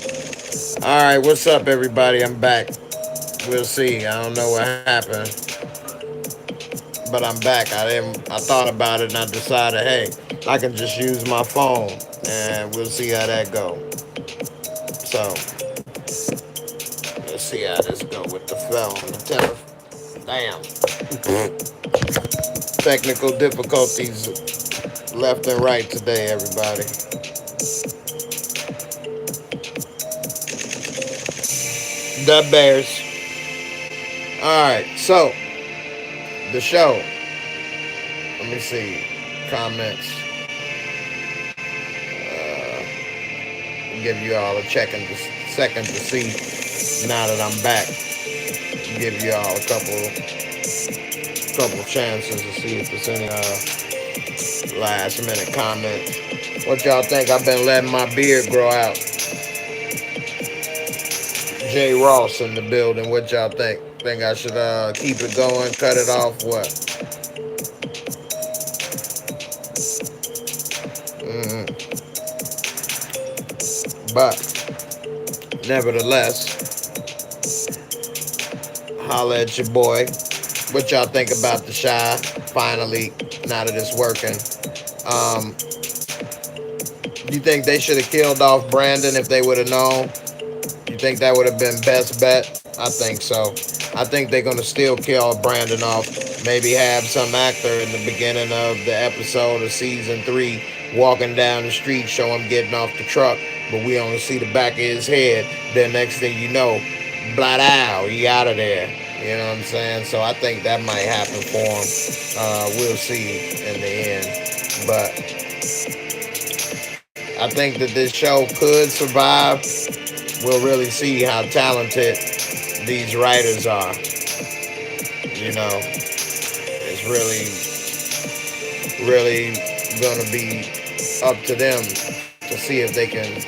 All right, what's up, everybody? I'm back. We'll see. I don't know what happened, but I'm back. I thought about it and I decided, hey, I can just use my phone, and we'll see how that go. So let's see how this go with the phone. The Damn, technical difficulties left and right today, everybody. The Bears. All right, so the show. Let me see comments. Give you all a second to see now that I'm back. Give you all a couple chances to see if there's any last minute comments. What y'all think? I've been letting my beard grow out. Jay Ross in the building. What y'all think? Think I should keep it going, cut it off? What? Mm-hmm. But nevertheless, holla at your boy. What y'all think about the shy? Finally, now that it's working. Um, you think they should have killed off Brandon if they would have known? You think that would have been best bet? I think so. I think they're gonna still kill Brandon off. Maybe have some actor in the beginning of the episode of season 3 walking down the street, show him getting off the truck, but we only see the back of his head. Then next thing you know, blah ow, he out of there. You know what I'm saying? So I think that might happen for him. We'll see in the end. But I think that this show could survive. We'll really see how talented these writers are. You know, it's really gonna be up to them to see if they can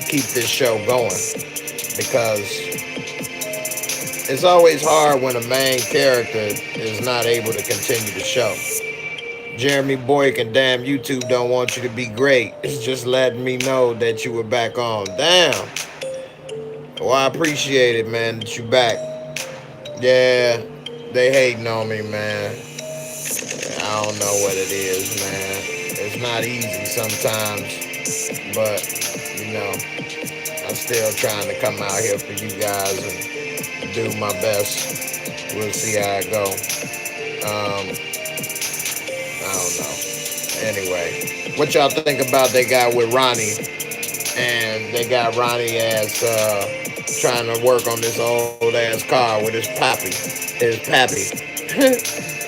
keep this show going, because it's always hard when a main character is not able to continue the show. Jeremy Boyk and damn YouTube don't want you to be great. It's just letting me know that you were back on. Damn. Well, I appreciate it, man, that you back. Yeah, they hating on me, man. I don't know what it is, man. It's not easy sometimes, but you know, I'm still trying to come out here for you guys and do my best. We'll see how it go. I don't know. Anyway, what y'all think about they got with Ronnie? And they got Ronnie as trying to work on this old ass car with his pappy.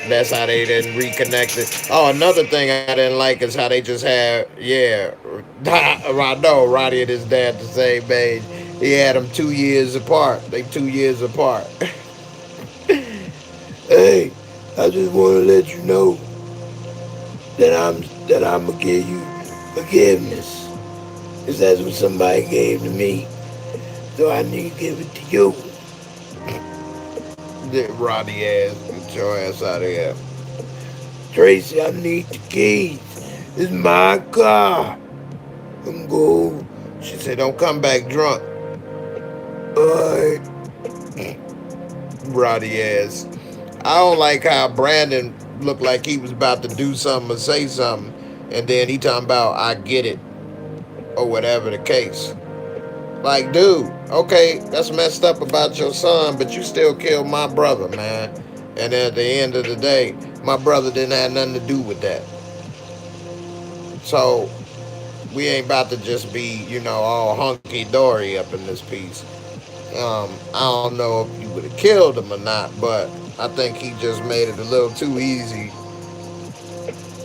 That's how they didn't reconnect it. Oh, another thing I didn't like is how they just had, yeah, I know Ronnie and his dad the same age. He had them 2 years apart. They 2 years apart. Hey, I just want to let you know that I'm gonna give you forgiveness. Cause that's what somebody gave to me. So I need to give it to you. Roddy ass, get your ass out of here. Tracy, I need the keys. It's my car. I'm going. She said, don't come back drunk. Alright. Roddy ass. I don't like how Brandon looked like he was about to do something or say something, and then he talking about I get it or whatever the case. Like, dude, okay, that's messed up about your son, but you still killed my brother, man. And at the end of the day, my brother didn't have nothing to do with that. So we ain't about to just be, all hunky dory up in this piece. I don't know if you would have killed him or not, but I think he just made it a little too easy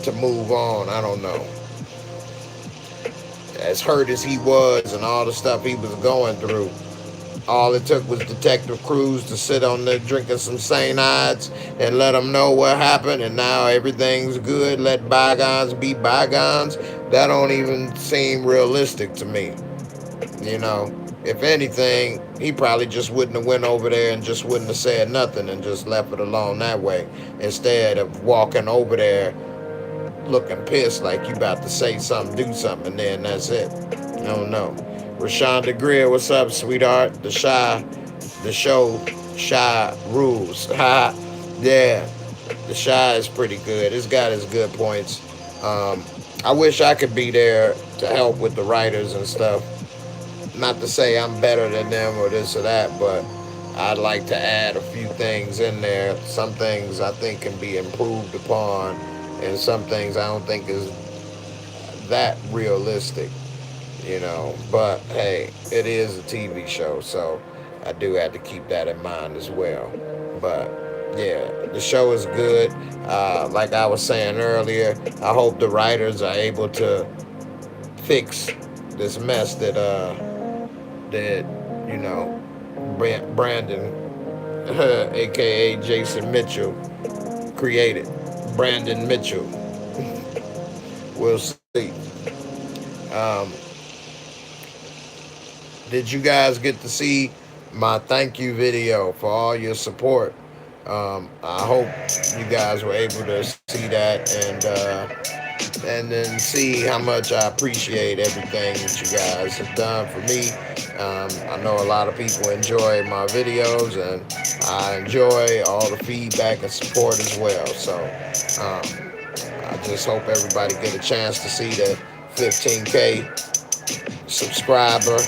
to move on. I don't know. As hurt as he was and all the stuff he was going through, all it took was Detective Cruz to sit on there drinking some St. Ides and let him know what happened, and now everything's good. Let bygones be bygones. That don't even seem realistic to me. You know, if anything, he probably just wouldn't have went over there and just wouldn't have said nothing and just left it alone that way, instead of walking over there looking pissed like you about to say something, do something, and then that's it. I don't know. Rashonda Greer, what's up, sweetheart? The show, Shy rules. Yeah, the Shy is pretty good. It's got its good points. Um, I wish I could be there to help with the writers and stuff. Not to say I'm better than them or this or that, but I'd like to add a few things in there. Some things I think can be improved upon, and some things I don't think is that realistic, you know. But hey, it is a TV show, so I do have to keep that in mind as well. But yeah, the show is good. Like I was saying earlier, I hope the writers are able to fix this mess that you know Brandon, aka Jason Mitchell, created. Brandon Mitchell. We'll see. Um, did you guys get to see my thank you video for all your support? I hope you guys were able to see that and then see how much I appreciate everything that you guys have done for me. I know a lot of people enjoy my videos, and I enjoy all the feedback and support as well. So I just hope everybody get a chance to see the 15K subscriber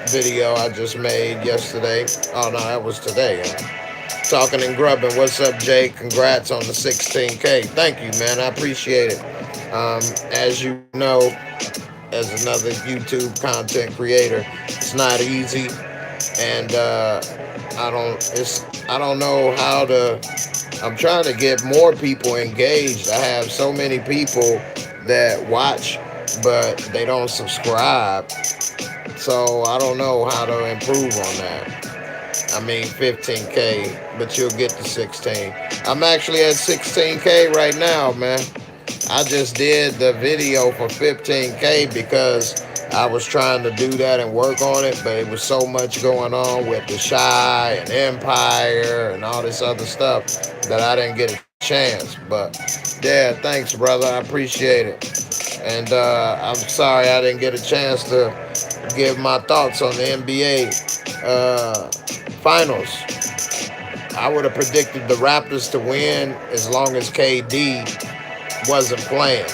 video I just made yesterday. Oh no, that was today. Talking and grubbing. What's up, Jay? Congrats on the 16K. Thank you, man. I appreciate it. As you know, as another YouTube content creator, it's not easy, and I don't know how to. I'm trying to get more people engaged. I have so many people that watch, but they don't subscribe. So I don't know how to improve on that. I mean, 15K, but you'll get to 16. I'm actually at 16K right now, man. I just did the video for 15K because I was trying to do that and work on it, but it was so much going on with the Shy and Empire and all this other stuff that I didn't get a chance. But yeah, thanks, brother. I appreciate it. And I'm sorry I didn't get a chance to give my thoughts on the NBA finals. I would have predicted the Raptors to win as long as KD wasn't playing,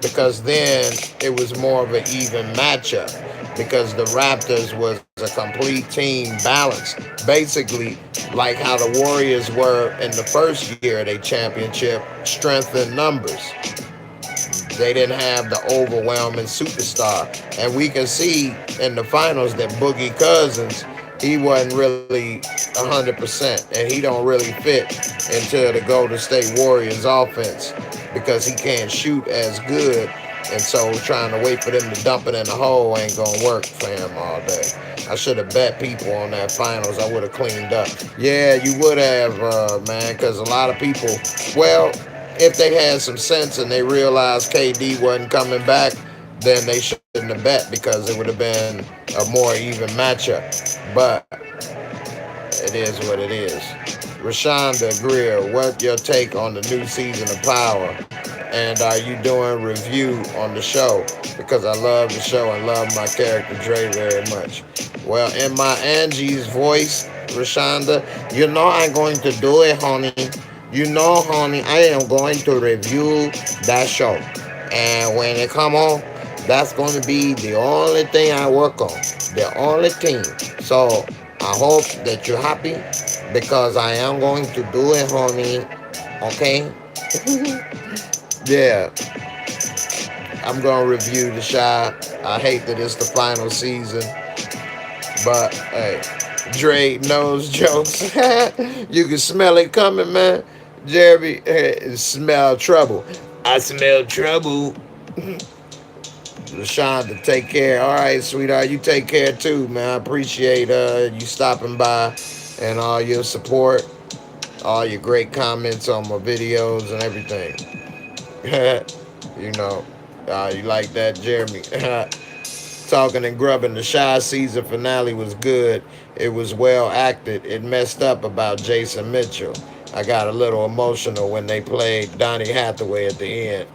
because then it was more of an even matchup, because the Raptors was a complete team balance, basically like how the Warriors were in the first year of their championship, strength in numbers. They didn't have the overwhelming superstar. And we can see in the finals that Boogie Cousins, he wasn't really 100%, and he don't really fit into the Golden State Warriors offense because he can't shoot as good. And so trying to wait for them to dump it in the hole ain't gonna work for him all day. I should have bet people on that finals. I would have cleaned up. Yeah, you would have, man, because a lot of people, well, if they had some sense and they realized KD wasn't coming back, then they shouldn't have bet, because it would have been a more even matchup. But it is what it is. Rashonda Greer, what your take on the new season of Power? And are you doing review on the show? Because I love the show and love my character Dre very much. Well, in my Angie's voice, Rashonda, you know I'm going to do it, honey. You know, honey, I am going to review that show. And when it come on, that's going to be the only thing I work on. The only thing. So I hope that you're happy, because I am going to do it, honey. Okay? Yeah. I'm going to review the Shy. I hate that it's the final season. But, hey, Dre knows jokes. You can smell it coming, man. Jeremy, smell trouble. I smell trouble. LaShonda, take care. All right, sweetheart, you take care too, man. I appreciate you stopping by and all your support, all your great comments on my videos and everything. You know, you like that, Jeremy. Talking and grubbing. The Shy season finale was good. It was well acted. It messed up about Jason Mitchell. I got a little emotional when they played Donnie Hathaway at the end.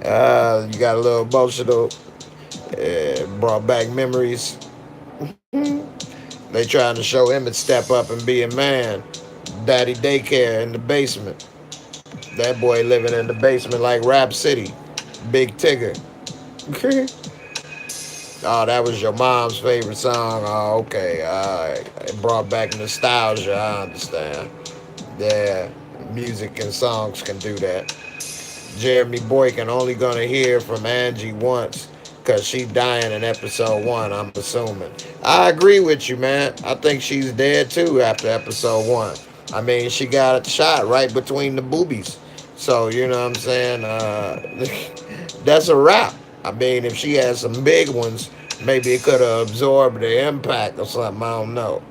You got a little emotional. Brought back memories. They trying to show him and step up and be a man. Daddy daycare in the basement. That boy living in the basement like Rap City. Big Tigger. Oh, that was your mom's favorite song. Oh, okay. It brought back nostalgia. I understand. Yeah, music and songs can do that. Jeremy Boykin only gonna hear from Angie once because she dying in episode one, I'm assuming. I agree with you, man. I think she's dead too after episode one. I mean, she got shot right between the boobies. So, you know what I'm saying? That's a wrap. I mean, if she had some big ones, maybe it could have absorbed the impact or something. I don't know.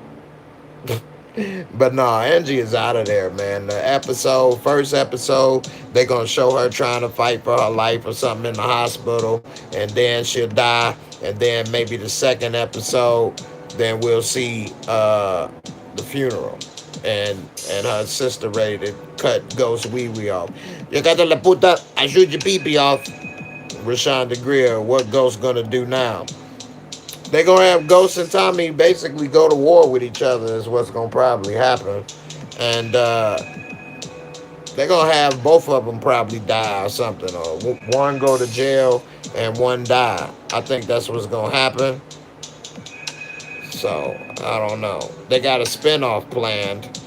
But no, Angie is out of there, man. First episode, they're gonna show her trying to fight for her life or something in the hospital, and then she'll die. And then maybe the second episode, then we'll see the funeral, and her sister ready to cut Ghost Wee Wee off. You got la puta, I shoot your pee pee off. Rashawn Greer, what Ghost gonna do now? They're gonna have Ghost and Tommy basically go to war with each other is what's gonna probably happen, and they're gonna have both of them probably die or something, or one go to jail and one die. I think that's what's gonna happen. So I don't know. They got a spinoff planned.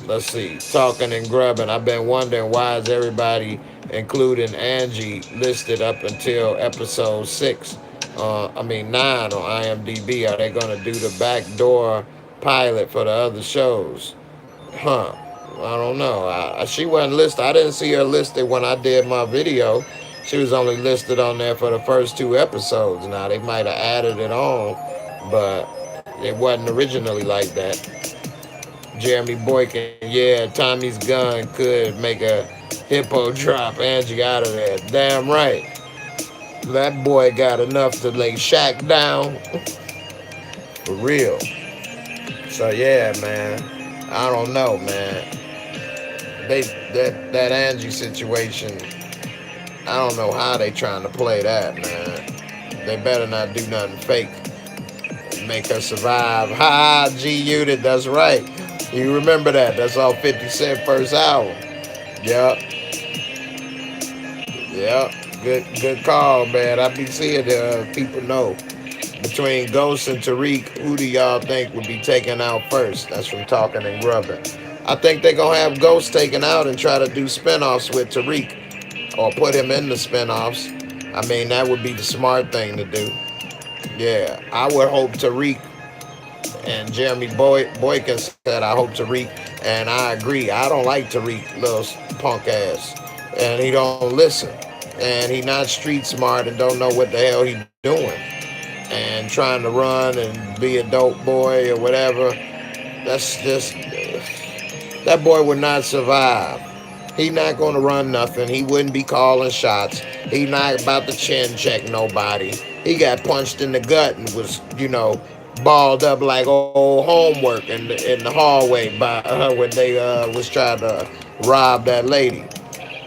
Let's see, talking and grubbing. I've been wondering why is everybody, including Angie, listed up until episode 6. I mean 9 on IMDb. Are they gonna do the backdoor pilot for the other shows? Huh? I don't know. She wasn't listed. I didn't see her listed when I did my video. She was only listed on there for the first 2 episodes. Now they might have added it on, but it wasn't originally like that. Jeremy Boykin, yeah, Tommy's gun could make a hippo drop Angie out of there. Damn right. That boy got enough to lay Shaq down. For real. So yeah, man. I don't know, man. They that Angie situation, I don't know how they trying to play that, man. They better not do nothing fake. Make her survive. Ha, G Unit, that's right. You remember that. That's all 50 Cent first album. Yep. Yep. Good call, man. I be seeing people know. Between Ghost and Tariq, who do y'all think would be taken out first? That's from Talking and Grubbing. I think they're going to have Ghost taken out and try to do spinoffs with Tariq or put him in the spinoffs. I mean, that would be the smart thing to do. Yeah, I would hope Tariq and Jeremy Boykin said, I hope Tariq, and I agree. I don't like Tariq, little punk ass. And he don't listen. And he not street smart and don't know what the hell he doing. And trying to run and be a dope boy or whatever. That's just, that boy would not survive. He not going to run nothing. He wouldn't be calling shots. He not about to chin check nobody. He got punched in the gut and was, balled up like old homework in the hallway by when they was trying to rob that lady.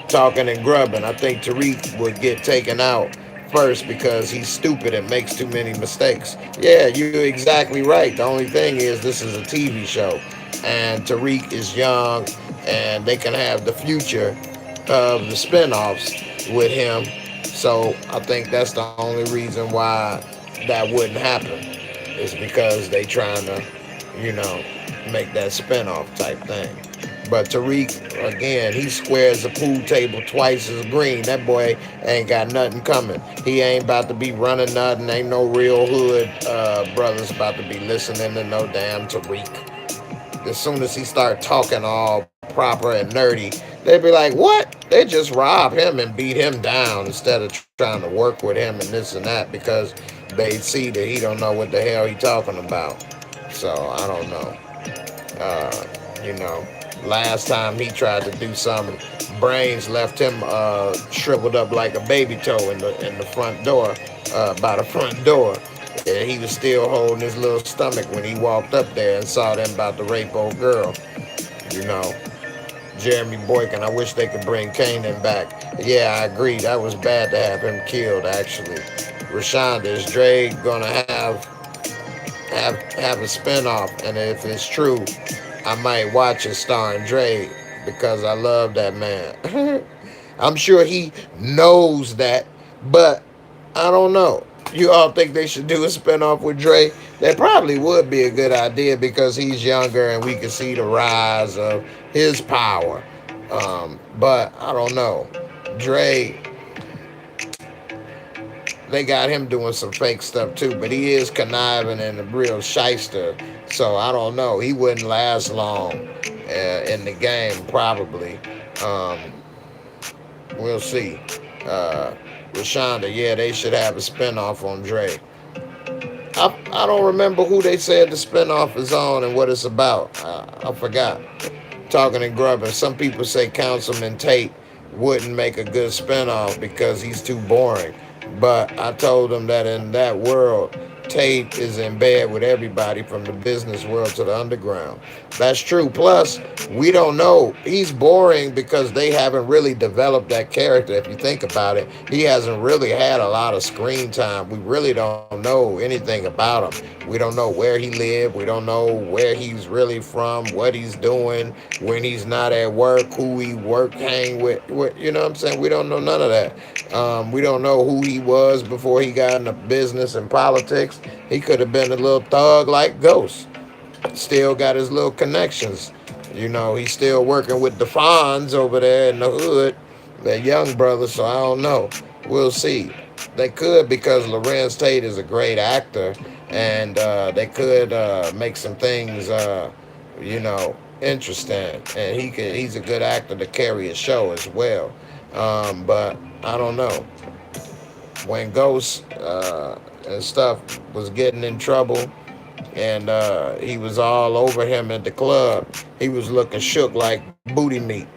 Talking and grubbing. I think Tariq would get taken out first because he's stupid and makes too many mistakes. Yeah, you're exactly right. The only thing is this is a TV show, and Tariq is young, and they can have the future of the spinoffs with him. So I think that's the only reason why that wouldn't happen is because they trying to, you know, make that spinoff type thing. But Tariq, again, he squares the pool table twice as green. That boy ain't got nothing coming. He ain't about to be running nothing. Ain't no real hood brothers about to be listening to no damn Tariq. As soon as he start talking all proper and nerdy, they'd be like, what? They just rob him and beat him down instead of trying to work with him and this and that because they see that he don't know what the hell he talking about. So I don't know. You know, last time he tried to do something, brains left him shriveled up like a baby toe in the front door, by the front door. And he was still holding his little stomach when he walked up there and saw them about to rape old girl. You know, Jeremy Boykin. I wish they could bring Kanan back. Yeah, I agree. That was bad to have him killed, actually. Rashonda, is Dre gonna have a spinoff? And if it's true, I might watch it starring Dre because I love that man. I'm sure he knows that, but I don't know. You all think they should do a spinoff with Dre? That probably would be a good idea because he's younger and we can see the rise of his power. But I don't know. Dre, they got him doing some fake stuff too, but he is conniving and a real shyster. So I don't know. He wouldn't last long in the game, probably. Um, we'll see. Uh, Rashonda, yeah, they should have a spinoff on Dre. I don't remember who they said the spinoff is on and what it's about. I forgot. Talking and grubbing. Some people say Councilman Tate wouldn't make a good spinoff because he's too boring. But I told them that in that world, Tate is in bed with everybody from the business world to the underground. That's true. Plus, we don't know. He's boring because they haven't really developed that character. If you think about it, he hasn't really had a lot of screen time. We really don't know anything about him. We don't know where he lived. We don't know where he's really from, what he's doing when he's not at work, who he work, hang with. You know what I'm saying? We don't know none of that. We don't know who he was before he got into business and politics. He could have been a little thug like Ghost. Still got his little connections. You know, he's still working with the Fonz over there in the hood, that young brother, so I don't know. We'll see. They could because Lorenz Tate is a great actor, and they could make some things, interesting. And he's a good actor to carry a show as well. But I don't know. When Ghost and stuff was getting in trouble, and he was all over him at the club. He was looking shook like booty meat.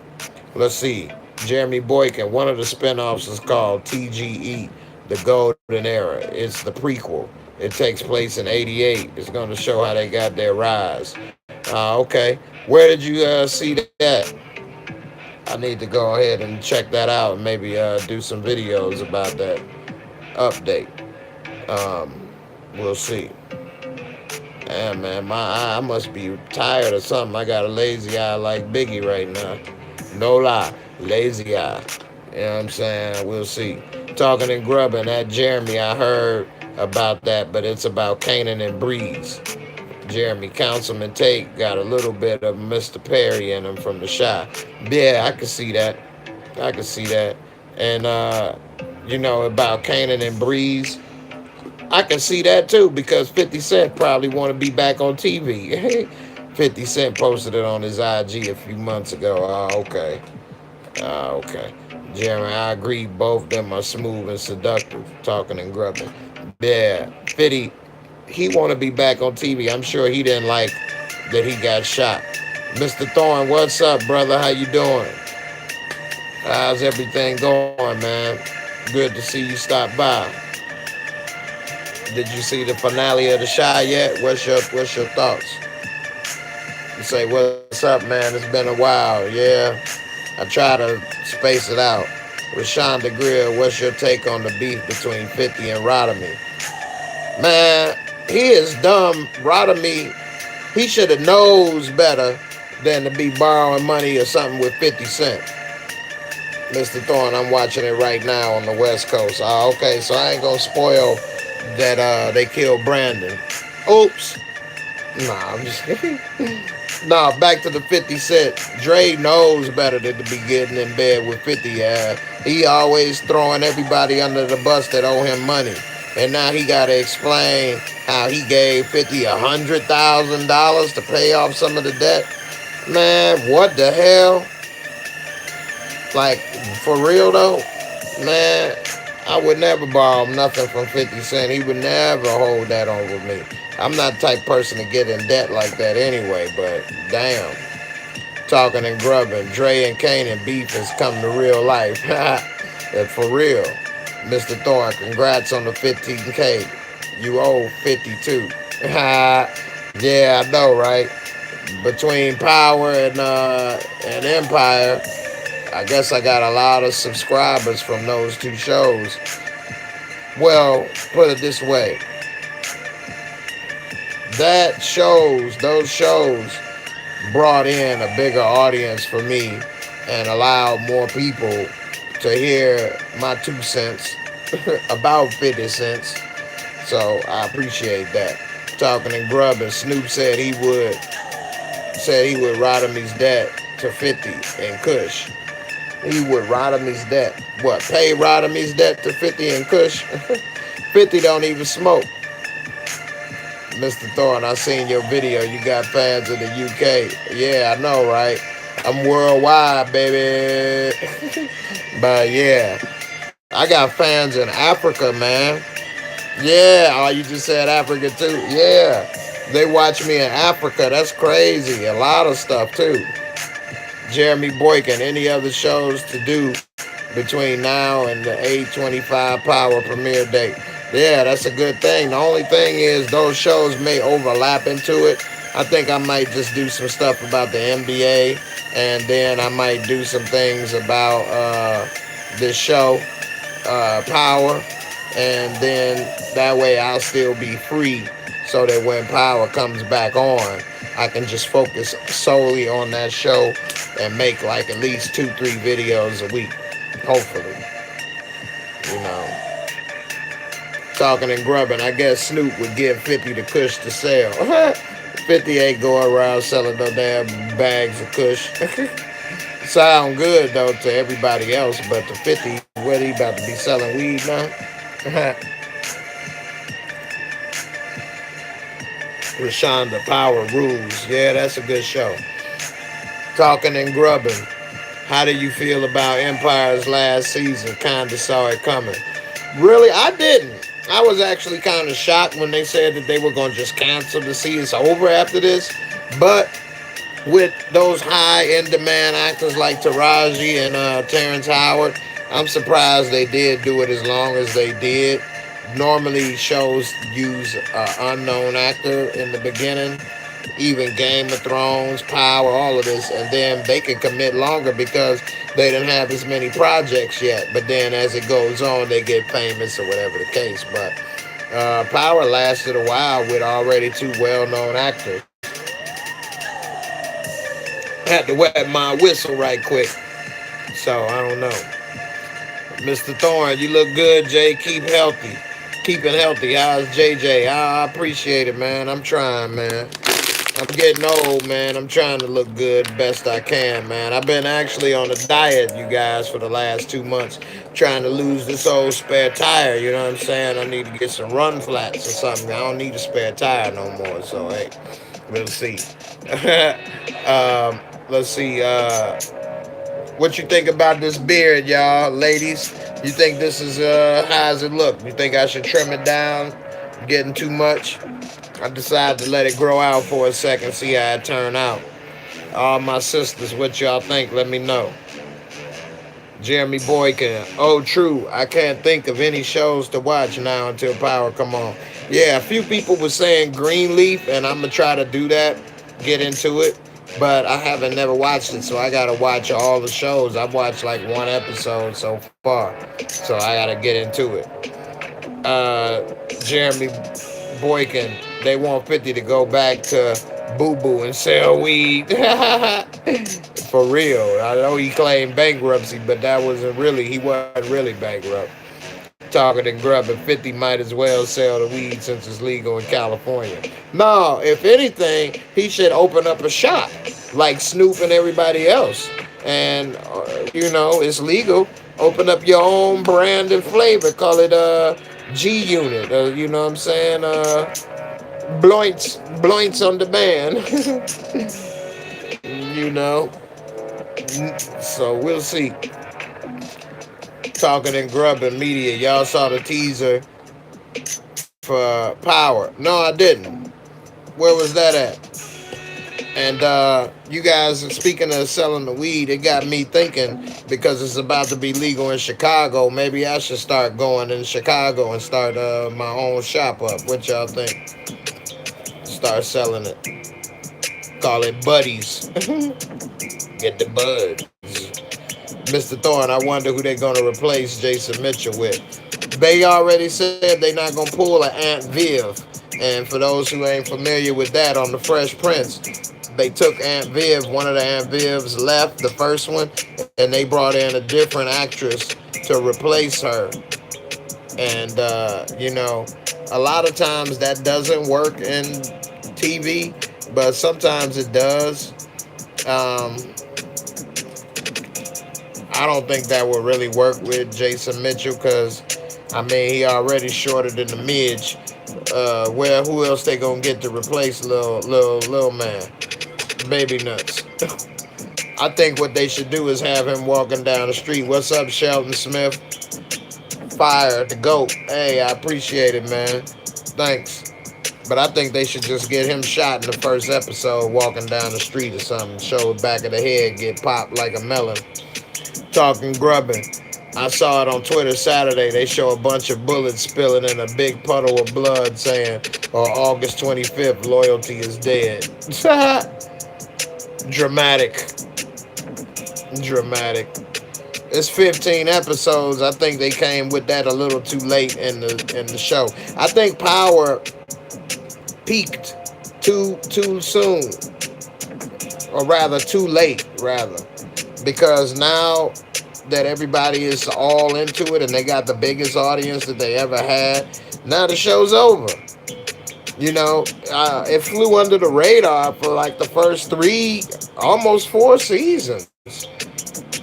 Let's see. Jeremy Boykin, one of the spinoffs is called TGE, The Golden Era. It's the prequel. It takes place in 88. It's going to show how they got their rise. Okay. Where did you see that? I need to go ahead and check that out and maybe do some videos about that update. Um, we'll see. Damn, man, my eye, I must be tired or something. I got a lazy eye like Biggie right now. No lie, lazy eye. You know what I'm saying? We'll see. Talking and grubbing, that Jeremy, I heard about that, but it's about Kanan and Breeze. Jeremy, Councilman Tate got a little bit of Mr. Perry in him from the Shy. Yeah, I can see that. I can see that. And, about Kanan and Breeze. I can see that too because 50 Cent probably want to be back on TV. 50 Cent posted it on his IG a few months ago. Oh, okay. Okay. Jeremy, I agree. Both of them are smooth and seductive, talking and grubbing. Yeah, 50, he want to be back on TV. I'm sure he didn't like that he got shot. Mr. Thorne, what's up, brother? How you doing? How's everything going, man? Good to see you stop by. Did you see the finale of The Shy yet? What's your thoughts? You say, what's up, man? It's been a while. Yeah, I try to space it out. Rashawn the Grill, what's your take on the beef between 50 and Rodamy? Man, he is dumb. Rodamy, he should have knows better than to be borrowing money or something with 50 Cent. Mr. Thorne, I'm watching it right now on the West Coast. Okay, so I ain't gonna spoil that they killed Brandon. Oops. Nah, I'm just kidding. Nah, back to the 50 Cent. Dre knows better than to be getting in bed with 50. He always throwing everybody under the bus that owe him money. And now he got to explain how he gave 50 $100,000 to pay off some of the debt. Man, what the hell? Like, for real though? Man, I would never borrow nothing from 50 Cent. He would never hold that over me. I'm not the type person to get in debt like that anyway, but damn. Talking and grubbing. Dre and Kanan beef has come to real life. For real. Mr. Thorne, congrats on the 15K. You owe 52. Yeah, I know, right? Between Power and Empire, I guess I got a lot of subscribers from those two shows. Well, put it this way: those shows brought in a bigger audience for me and allowed more people to hear my 2 cents about 50 cents. So I appreciate that. Talking and grubbing, Snoop said he would ride him his debt to 50 and Kush. He would ride him his debt. What? Pay ride him his debt to 50 and Kush? 50 don't even smoke. Mr. Thorne, I seen your video. You got fans in the UK. Yeah, I know, right? I'm worldwide, baby. But yeah, I got fans in Africa, man. Yeah, oh, you just said Africa too. Yeah, they watch me in Africa. That's crazy. A lot of stuff too. Jeremy Boykin, any other shows to do between now and the 825 Power premiere date? Yeah, that's a good thing. The only thing is those shows may overlap into it. I think I might just do some stuff about the NBA, and then I might do some things about this show, Power, and then that way I'll still be free so that when Power comes back on, I can just focus solely on that show and make like at least 2, 3 videos a week. Hopefully, you know. Talking and grubbing. I guess Snoop would give 50 to Kush to sell. 50 ain't going around selling no damn bags of Kush. Sound good though to everybody else, but to 50, what he about to be selling weed now? Rashonda Power Rules. Yeah, that's a good show. Talking and grubbing. How do you feel about Empire's last season? Kinda saw it coming. Really, I didn't. I was actually kind of shocked when they said that they were going to just cancel the season over after this. But with those high in demand actors like Taraji and Terrence Howard, I'm surprised they did do it as long as they did. Normally, shows use an unknown actor in the beginning, even Game of Thrones, Power, all of this, and then they can commit longer because they didn't have as many projects yet. But then as it goes on, they get famous or whatever the case. But Power lasted a while with already two well-known actors. Had to wet my whistle right quick, so I don't know. Mr. Thorne, you look good, Jay. Keep healthy. Keeping healthy. How's JJ? I appreciate it, man. I'm trying, man. I'm getting old, man. I'm trying to look good best I can, man. I've been actually on a diet, you guys, for the last 2 months, trying to lose this old spare tire. You know what I'm saying? I need to get some run flats or something. I don't need a spare tire no more. So hey, we'll see. Let's see. What you think about this beard, y'all, ladies? You think this is how's it look? You think I should trim it down? Getting too much? I decided to let it grow out for a second, see how it turn out. All my sisters, what y'all think? Let me know. Jeremy Boykin. Oh, true. I can't think of any shows to watch now until Power come on. Yeah, a few people were saying Greenleaf, and I'm gonna try to do that, get into it. But I haven't never watched it, so I gotta watch all the shows. I've watched like one episode so far, so I gotta get into it. Jeremy Boykin, they want 50 to go back to Boo Boo and sell weed. For real. I know he claimed bankruptcy, but he wasn't really bankrupt. Talking and grubbing, 50 might as well sell the weed since it's legal in California. No, if anything, he should open up a shop like Snoop and everybody else. And, it's legal. Open up your own brand and flavor. Call it G Unit. You know what I'm saying? Bloints on demand. you know. So we'll see. Talking and grubbing media. Y'all saw the teaser for Power. No, I didn't. Where was that at? And you guys, speaking of selling the weed, it got me thinking because it's about to be legal in Chicago. Maybe I should start going in Chicago and start my own shop up. What y'all think? Start selling it. Call it Buddies. Get the buds. Mr. Thorne, I wonder who they're going to replace Jason Mitchell with. They already said they're not going to pull an Aunt Viv. And for those who ain't familiar with that, on The Fresh Prince, they took Aunt Viv, one of the Aunt Vivs left, the first one, and they brought in a different actress to replace her. And, a lot of times that doesn't work in TV, but sometimes it does. Um, I don't think that would really work with Jason Mitchell because, I mean, he already shorter than the midge. Well, who else they gonna get to replace little man, baby nuts? I think what they should do is have him walking down the street. What's up, Sheldon Smith? Fire the goat. Hey, I appreciate it, man. Thanks. But I think they should just get him shot in the first episode, walking down the street or something. Show the back of the head get popped like a melon. Talking grubbing. I saw it on Twitter Saturday. They show a bunch of bullets spilling in a big puddle of blood saying, on August 25th, loyalty is dead. Dramatic. Dramatic. It's 15 episodes. I think they came with that a little too late in the show. I think Power peaked too soon, or rather too late, rather, because now that everybody is all into it and they got the biggest audience that they ever had, now the show's over. It flew under the radar for like the first three, almost 4 seasons.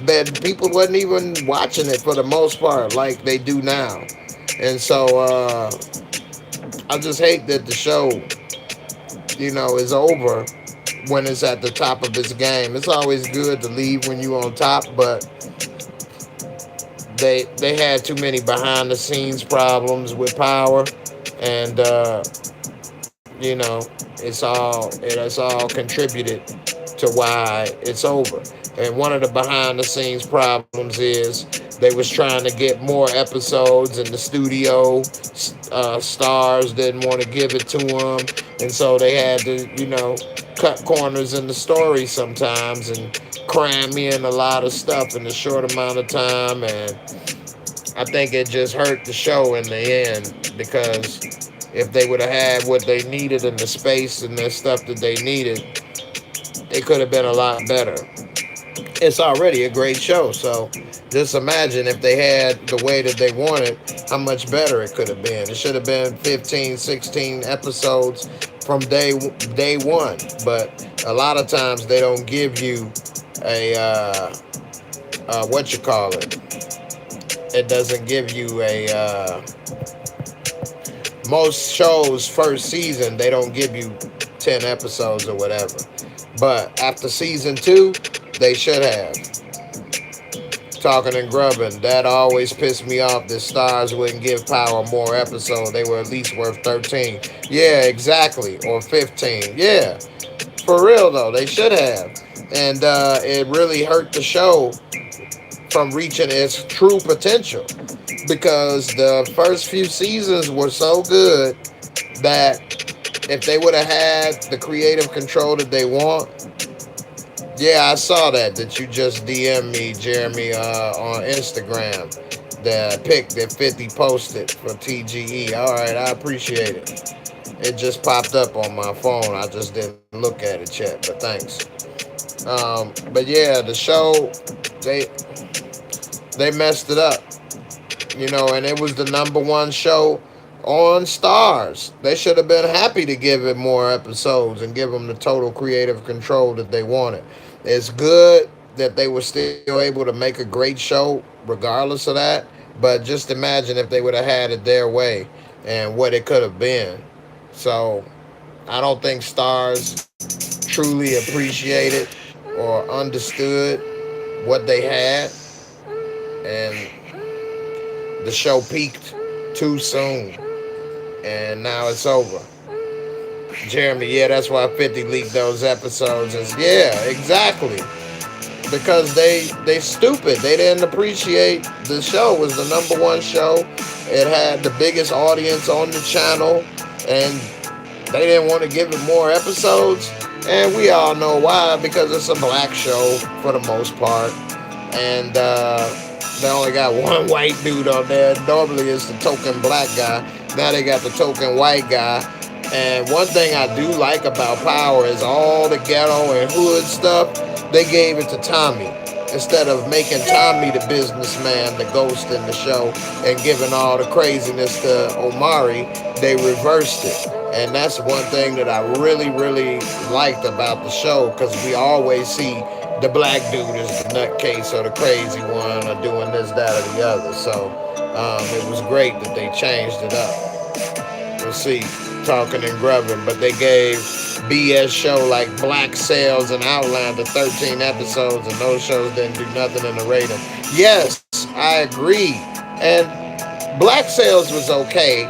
That people wasn't even watching it for the most part like they do now. And so I just hate that the show, is over when it's at the top of its game. It's always good to leave when you on top, but they had too many behind the scenes problems with Power, and it's all contributed to why it's over. And one of the behind the scenes problems is they was trying to get more episodes, and the studio stars didn't want to give it to them, and so they had to cut corners in the story sometimes and cram in a lot of stuff in a short amount of time. And I think it just hurt the show in the end, because if they would have had what they needed and the space and the stuff that they needed, it could have been a lot better. It's already a great show, so just imagine if they had the way that they wanted, how much better it could have been. It should have been 15, 16 episodes from day one, but a lot of times they don't give you a what you call it. It doesn't give you a most shows first season, they don't give you 10 episodes or whatever. But after season 2, they should have. Talking and grubbing, that always pissed me off that Stars wouldn't give Power more episodes. They were at least worth 13. Yeah, exactly. Or 15. Yeah. For real though, they should have. And it really hurt the show from reaching its true potential, because the first few seasons were so good that if they would have had the creative control that they want. Yeah, I saw that you just DM me, Jeremy, on Instagram, the pic that 50 posted for TGE. All right, I appreciate it. It just popped up on my phone. I just didn't look at it yet, but thanks. But yeah, the show, they they messed it up, and it was the number one show on Stars. They should have been happy to give it more episodes and give them the total creative control that they wanted. It's good that they were still able to make a great show regardless of that, but just imagine if they would have had it their way and what it could have been. So I don't think Stars truly appreciated or understood what they had, and the show peaked too soon, and now it's over. Jeremy, yeah, that's why 50 leaked those episodes. Yeah, exactly. Because they stupid. They didn't appreciate the show was the number one show. It had the biggest audience on the channel, and they didn't want to give it more episodes. And we all know why, because it's a black show for the most part. and they only got one white dude on there. Normally it's the token black guy. Now they got the token white guy. And one thing I do like about Power is all the ghetto and hood stuff. They gave it to Tommy. Instead of making Tommy the businessman, the ghost in the show, and giving all the craziness to Omari, they reversed it. And that's one thing that I really, really liked about the show, because we always see the black dude is the nutcase or the crazy one or doing this, that, or the other. So it was great that they changed it up. We'll see, talking and grubbing, but they gave BS show like Black Sails and Outlander 13 episodes, and those shows didn't do nothing in the rating. Yes, I agree. And Black Sails was okay.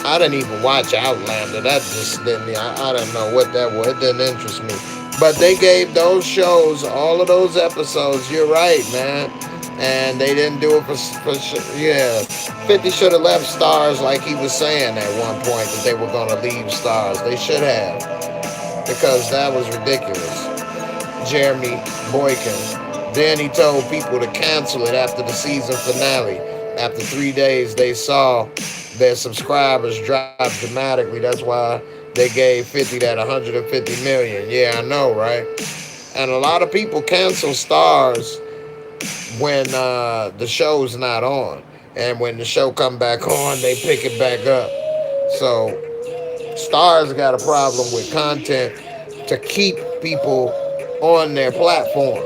I didn't even watch Outlander. That just didn't. I don't know what that was. It didn't interest me. But they gave those shows, all of those episodes. You're right, man. And they didn't do it yeah. 50 should have left Stars, like he was saying at one point that they were going to leave Stars. They should have, because that was ridiculous. Jeremy Boykin. Then he told people to cancel it after the season finale. After 3 days, they saw their subscribers drop dramatically. That's why they gave 50 that 150 million. Yeah, I know, right? And a lot of people cancel Stars when the show's not on. And when the show come back on, they pick it back up. So Stars got a problem with content to keep people on their platform.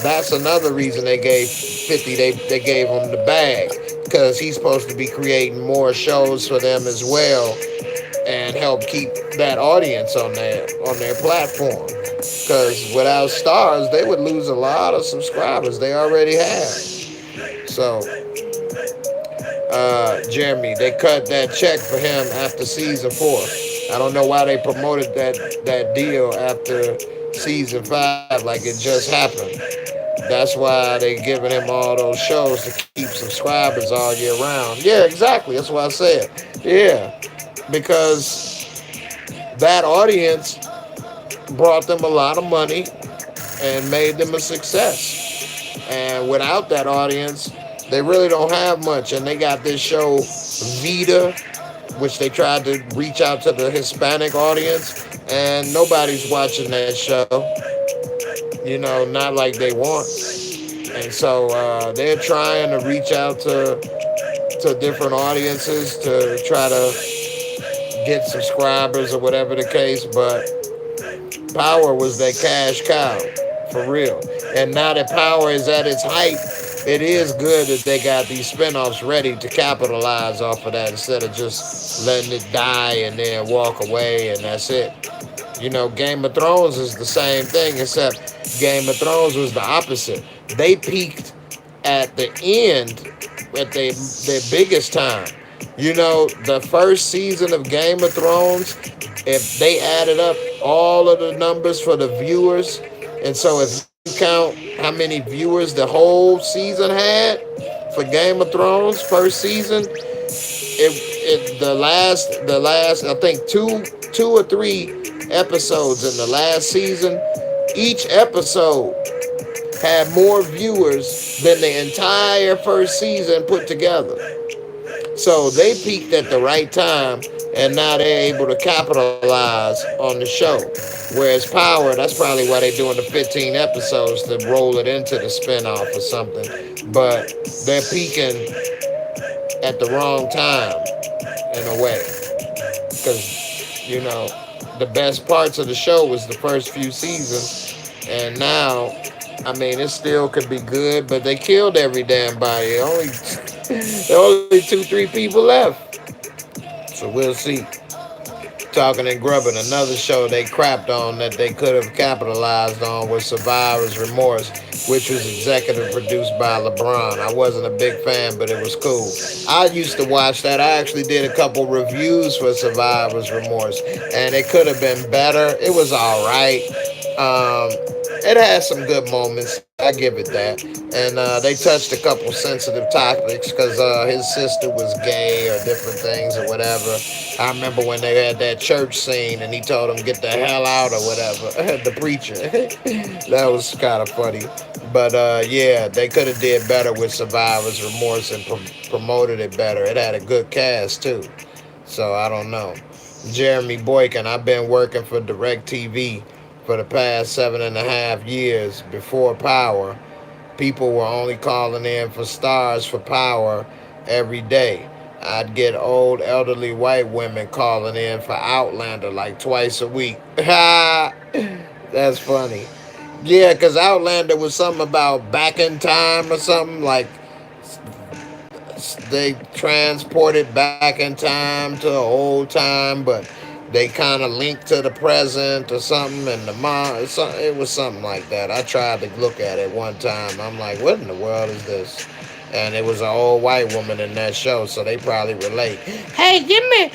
That's another reason they gave 50. They gave him the bag, because he's supposed to be creating more shows for them as well, and help keep that audience on their platform. Because without Stars, they would lose a lot of subscribers. They already have. So Jeremy, they cut that check for him after season 4. I don't know why they promoted that deal after season 5 like it just happened. That's why they giving him all those shows to keep subscribers all year round. Yeah, exactly. That's what I said. Yeah, because that audience brought them a lot of money and made them a success. And without that audience, they really don't have much. And they got this show Vita, which they tried to reach out to the Hispanic audience, and nobody's watching that show. Not like they want. And so they're trying to reach out to different audiences to try to get subscribers or whatever the case. But Power was their cash cow, for real. And now that Power is at its height, it is good that they got these spinoffs ready to capitalize off of that, instead of just letting it die and then walk away and that's it. Game of Thrones is the same thing, except Game of Thrones was the opposite. They peaked at the end, at their biggest time. The first season of Game of Thrones, if they added up all of the numbers for the viewers, and so if you count how many viewers the whole season had for Game of Thrones first season, the last I think two or three episodes in the last season, each episode had more viewers than the entire first season put together. So they peaked at the right time, and now they're able to capitalize on the show. Whereas Power, that's probably why they're doing the 15 episodes to roll it into the spinoff or something. But they're peaking at the wrong time, in a way. Because, the best parts of the show was the first few seasons. And now, it still could be good, but they killed every damn body. Only 2-3 people left. So we'll see. Talking and Grubbing, another show they crapped on that they could have capitalized on was Survivor's Remorse, which was executive produced by LeBron. I wasn't a big fan, but it was cool. I used to watch that. I actually did a couple reviews for Survivor's Remorse, and it could have been better. It was all right. It has some good moments. I give it that. And they touched a couple sensitive topics because his sister was gay or different things or whatever. I remember when they had that church scene and he told him get the hell out or whatever. The preacher. That was kind of funny. But yeah, they could have did better with Survivor's Remorse and promoted it better. It had a good cast too. So I don't know. Jeremy Boykin, I've been working for DirecTV for the past 7.5 years. Before Power, people were only calling in for stars for Power every day. I'd get old elderly white women calling in for Outlander like twice a week. That's funny. Yeah, because Outlander was something about back in time or something. Like they transported back in time to an old time, but they kind of linked to the present or something. And it was something like that. I tried to look at it one time. I'm like, what in the world is this? And it was an old white woman in that show, so they probably relate. Hey, give me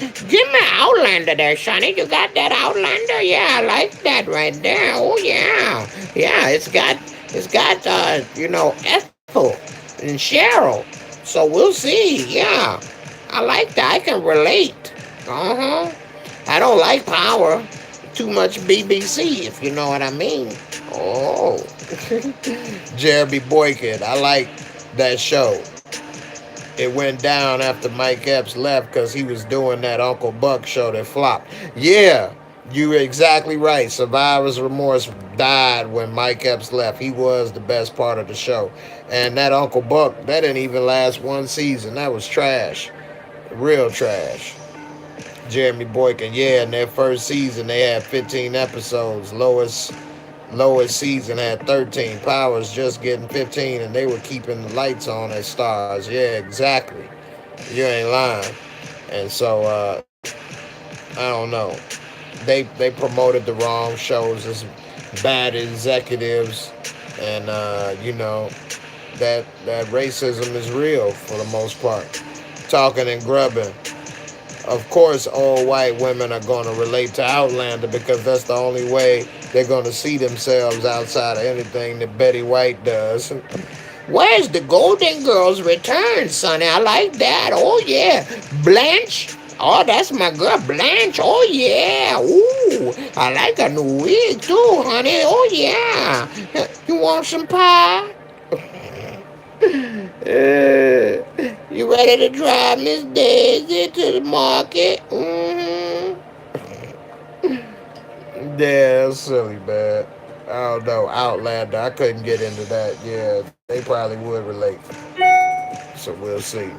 Outlander there, Sonny. You got that Outlander? Yeah, I like that right there. Oh yeah, yeah. It's got Ethel and Cheryl. So we'll see. Yeah, I like that. I can relate. I don't like Power. Too much BBC, if you know what I mean. Oh, Jeremy Boykin. I like that show. It went down after Mike Epps left because he was doing that Uncle Buck show that flopped. Yeah, you were exactly right. Survivor's Remorse died when Mike Epps left. He was the best part of the show. And that Uncle Buck, that didn't even last one season. That was trash. Real trash. Jeremy Boykin, yeah, in their first season they had 15 episodes. Lowest season had 13. Powers just getting 15, and they were keeping the lights on as stars. Yeah, exactly. You ain't lying. And so I don't know. They promoted the wrong shows as bad executives, and that racism is real for the most part. Talking and grubbing. Of course, old white women are going to relate to Outlander because that's the only way they're going to see themselves outside of anything that Betty White does. Where's the Golden Girls return, Sonny? I like that. Oh, yeah. Blanche. Oh, that's my girl, Blanche. Oh, yeah. Ooh, I like a new wig, too, honey. Oh, yeah. You want some pie? You ready to drive Miss Daisy to the market? Yeah, that's silly, man. I don't know. Outlander, I couldn't get into that. Yeah, they probably would relate. So we'll see.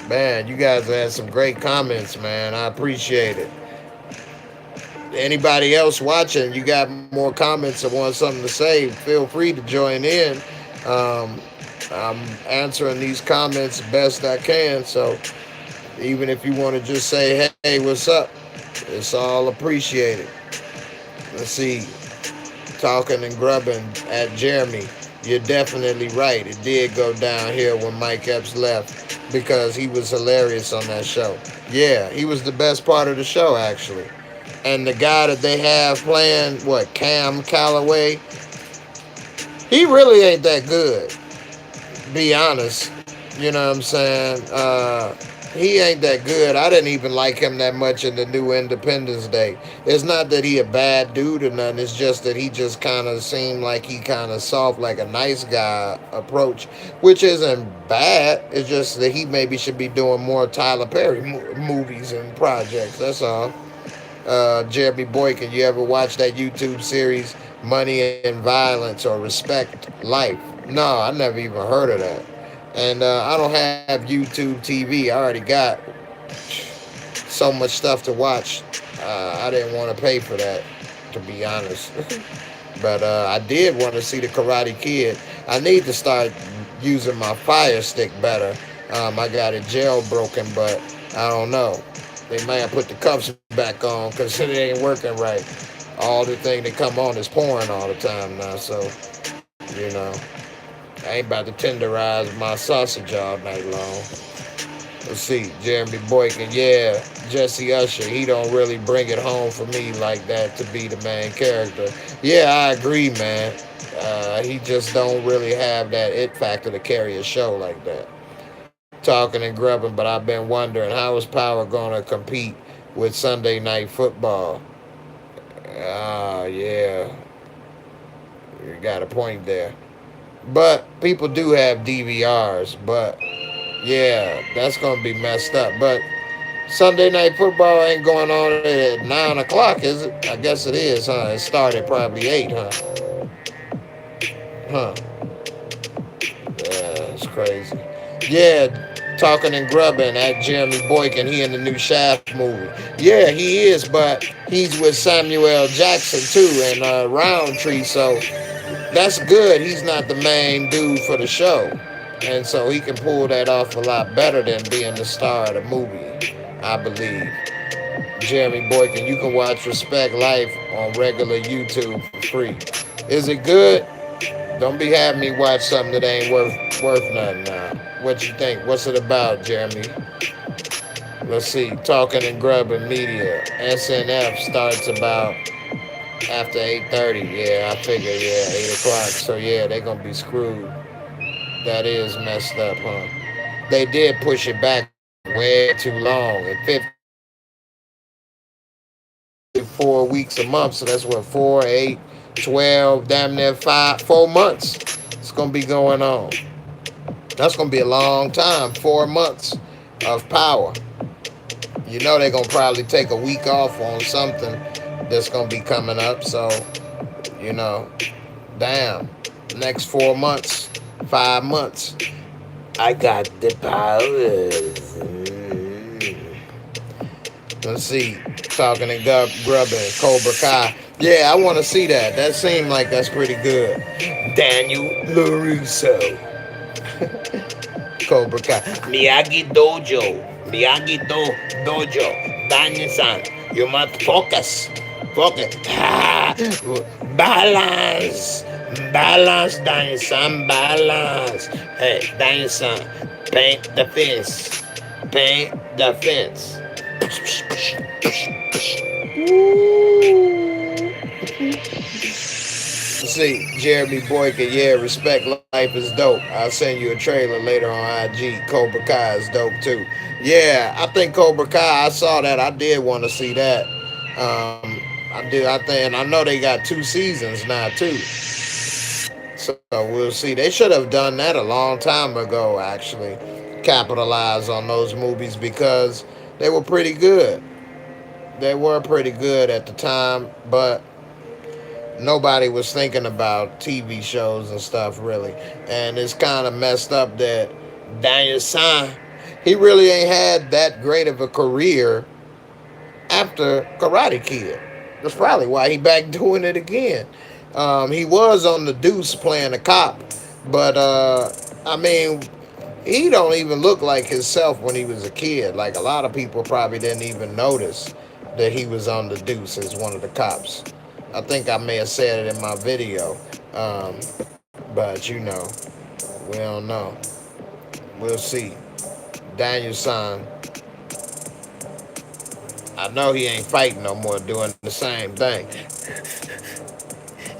Man, you guys had some great comments, man. I appreciate it. Anybody else watching, you got more comments or want something to say, feel free to join in. Um, I'm answering these comments best I can. So even if you want to just say, hey, what's up? It's all appreciated. Let's see. Talking and grubbing at Jeremy. You're definitely right. It did go downhill when Mike Epps left because he was hilarious on that show. Yeah, he was the best part of the show, actually. And the guy that they have playing, Cam Calloway, he really ain't that good. Be honest. You know what I'm saying? He ain't that good. I didn't even like him that much in the new Independence Day. It's not that he a bad dude or nothing. It's just that he just kind of seemed like he kind of soft, like a nice guy approach, which isn't bad. It's just that he maybe should be doing more Tyler Perry movies and projects. That's all. Jeremy Boykin, you ever watch that YouTube series Money and Violence or Respect Life? No, I never even heard of that. And I don't have YouTube TV. I already got so much stuff to watch. I didn't want to pay for that, to be honest. But I did want to see the Karate Kid. I need to start using my Fire Stick better. I got it jailbroken, but I don't know. They might have put the cuffs back on because it ain't working right. All the thing that come on is pouring all the time now. So, I ain't about to tenderize my sausage all night long. Let's see, Jeremy Boykin. Yeah, Jesse Usher. He don't really bring it home for me like that to be the main character. Yeah, I agree, man. He just don't really have that it factor to carry a show like that. Talking and grubbing, but I've been wondering how is Power gonna compete with Sunday Night Football? Ah, yeah, you got a point there. But people do have DVRs, but yeah, that's gonna be messed up. But Sunday Night Football ain't going on at 9 o'clock, is it? I guess it is, huh? It started probably 8, huh? Huh? Yeah, it's crazy. Yeah, talking and grubbing at Jeremy Boykin. He in the new Shaft movie. Yeah, he is, but he's with Samuel L. Jackson too and Roundtree. So that's good. He's not the main dude for the show, and so he can pull that off a lot better than being the star of the movie. I believe. Jeremy Boykin. You can watch Respect Life on regular YouTube for free. Is it good? Don't be having me watch something that ain't worth nothing now. What you think? What's it about, Jeremy? Let's see. Talking and Grubbing Media. SNF starts about after 8:30. Yeah, I figure, yeah, 8 o'clock. So yeah, they're gonna be screwed. That is messed up, huh? They did push it back way too long. And 4 weeks a month, so that's what, 4, 8, 12, damn near 4 months. It's gonna be going on. That's gonna be a long time. 4 months of Power. You know they're gonna probably take a week off on something that's gonna be coming up. So, you know, damn. Next 4 months, 5 months. I got the powers. Let's see. Talking and grubbing. Cobra Kai. Yeah, I want to see that. That seemed like that's pretty good. Daniel LaRusso. Cobra Kai. Miyagi Dojo. Dojo. Daniel-san. You must focus. Focus. Balance. Balance, Daniel-san. Balance. Hey, Daniel-san. Paint the fence. Paint the fence. See, Jeremy Boykin, yeah, Respect Life is dope. I'll send you a trailer later on IG. Cobra Kai is dope too. Yeah, I think Cobra Kai, I saw that. I did want to see that. I do. I think, and I know they got 2 seasons now too. So we'll see. They should have done that a long time ago, actually. Capitalize on those movies because they were pretty good. They were pretty good at the time, but nobody was thinking about TV shows and stuff really. And it's kind of messed up that Daniel San, he really ain't had that great of a career after Karate Kid. That's probably why he back doing it again. He was on the Deuce playing a cop, but I mean, he don't even look like himself when he was a kid. Like a lot of people probably didn't even notice that he was on the Deuce as one of the cops. I think I may have said it in my video, um, but you know, we don't know. We'll see. Daniel San, I know he ain't fighting no more, doing the same thing.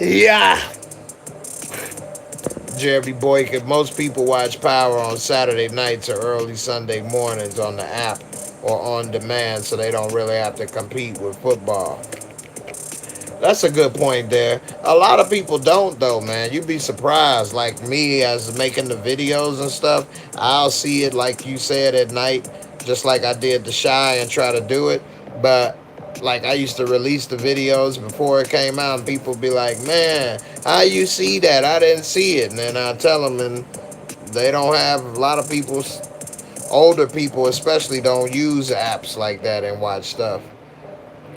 Yeah. Jeremy Boykin. Most people watch Power on Saturday nights or early Sunday mornings on the app or on demand, so they don't really have to compete with football. That's a good point there. A lot of people don't though, man. You'd be surprised. Like me, as making the videos and stuff, I'll see it like you said at night, just like I did the Shy and try to do it. But like I used to release the videos before it came out, and people be like, "Man, how you see that? I didn't see it." And then I tell them, and they don't have a lot of people, older people especially, don't use apps like that and watch stuff.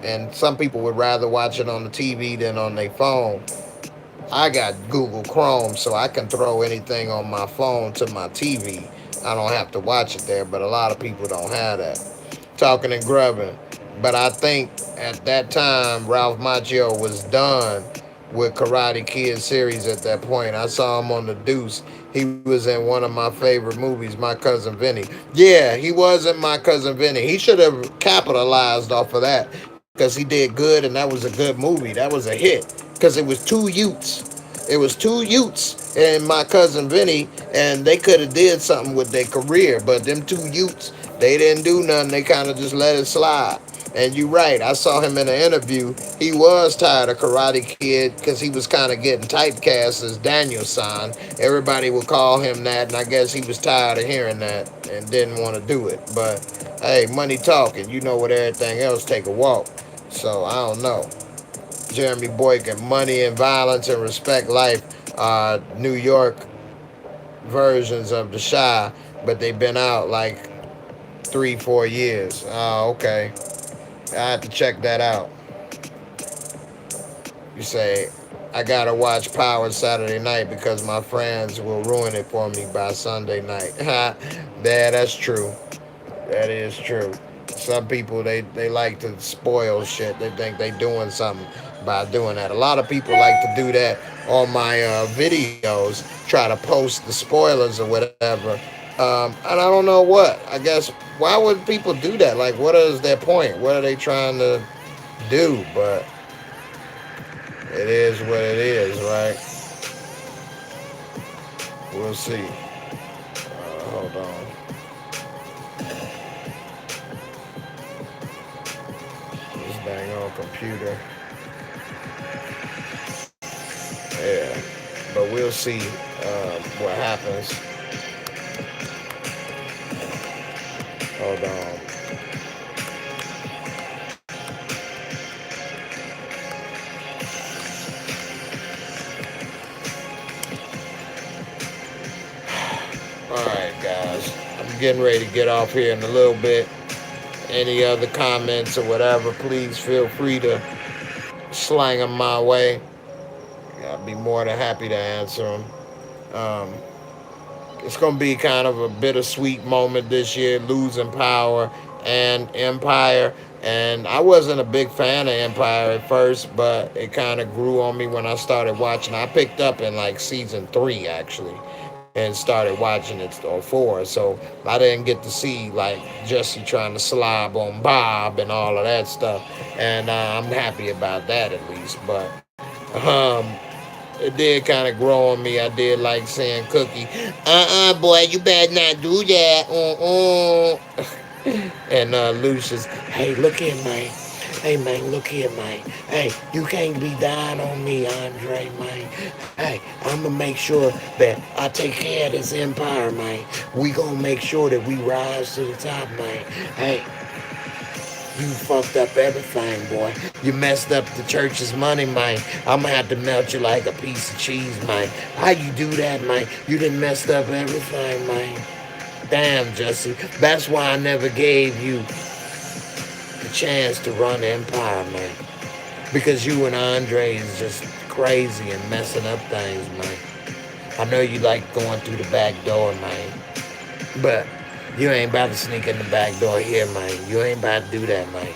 And some people would rather watch it on the TV than on their phone. I got Google Chrome, so I can throw anything on my phone to my TV. I don't have to watch it there, but a lot of people don't have that. Talking and grubbing. But I think at that time, Ralph Macchio was done with Karate Kid series at that point. I saw him on the Deuce. He was in one of my favorite movies, My Cousin Vinny. Yeah, he wasn't My Cousin Vinny. He should have capitalized off of that because he did good and that was a good movie. That was a hit because it was two Utes. It was two Utes and My Cousin Vinny, and they could have did something with their career, but them two Utes, they didn't do nothing. They kind of just let it slide. And you're right. I saw him in an interview. He was tired of Karate Kid because he was kind of getting typecast as Daniel-san. Everybody would call him that, and I guess he was tired of hearing that and didn't want to do it. But hey, money talking. You know, with everything else, take a walk. So I don't know. Jeremy Boykin, Money and Violence and Respect Life, New York versions of The Shy, but they've been out like 3, 4 years. Oh, okay. I have to check that out. You say, I gotta watch Power Saturday night because my friends will ruin it for me by Sunday night. Yeah, that's true. That is true. Some people they like to spoil shit. They think they doing something by doing that. A lot of people like to do that on my videos. Try to post the spoilers or whatever. And I don't know what. I guess why would people do that? Like, what is their point? What are they trying to do? But it is what it is, right? We'll see. Hold on. This dang old computer. Yeah. But we'll see what happens. Hold on. Alright, guys. I'm getting ready to get off here in a little bit. Any other comments or whatever, please feel free to slang them my way. I'll be more than happy to answer them. Um, it's going to be kind of a bittersweet moment this year, losing Power and Empire. And I wasn't a big fan of Empire at first, but it kind of grew on me when I started watching. I picked up in like season 3, actually, and started watching it, or 4. So I didn't get to see like Jesse trying to slob on Bob and all of that stuff. And I'm happy about that at least. But um, it did kind of grow on me. I did like saying Cookie, boy, you better not do that. And Lucius, hey, look here, man. Hey, man, look here, man. Hey, you can't be dying on me, Andre, man. Hey, I'm going to make sure that I take care of this empire, man. We going to make sure that we rise to the top, man. Hey, you fucked up everything, boy. You messed up the church's money, man. I'm gonna have to melt you like a piece of cheese, man. How you do that, man? You done messed up everything, man. Damn, Jesse. That's why I never gave you the chance to run the empire, man. Because you and Andre is just crazy and messing up things, man. I know you like going through the back door, man. But you ain't about to sneak in the back door here, man. You ain't about to do that, man.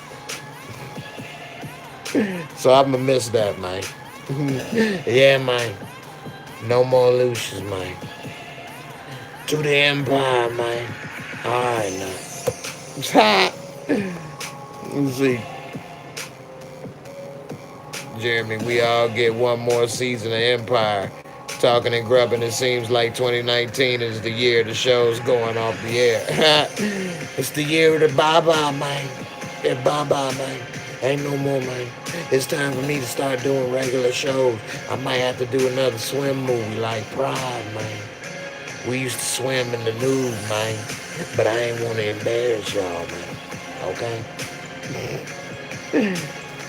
So I'm gonna miss that, man. Yeah, man. No more Lucius, man. To the Empire, man. Alright, now. Let's see. Jeremy, we all get one more season of Empire. Talking and grubbing, it seems like 2019 is the year the show's going off the air. It's the year of the bye-bye, man. Yeah, bye-bye, man. Ain't no more, man. It's time for me to start doing regular shows. I might have to do another swim movie like Pride, man. We used to swim in the nude, man. But I ain't want to embarrass y'all, man. Okay?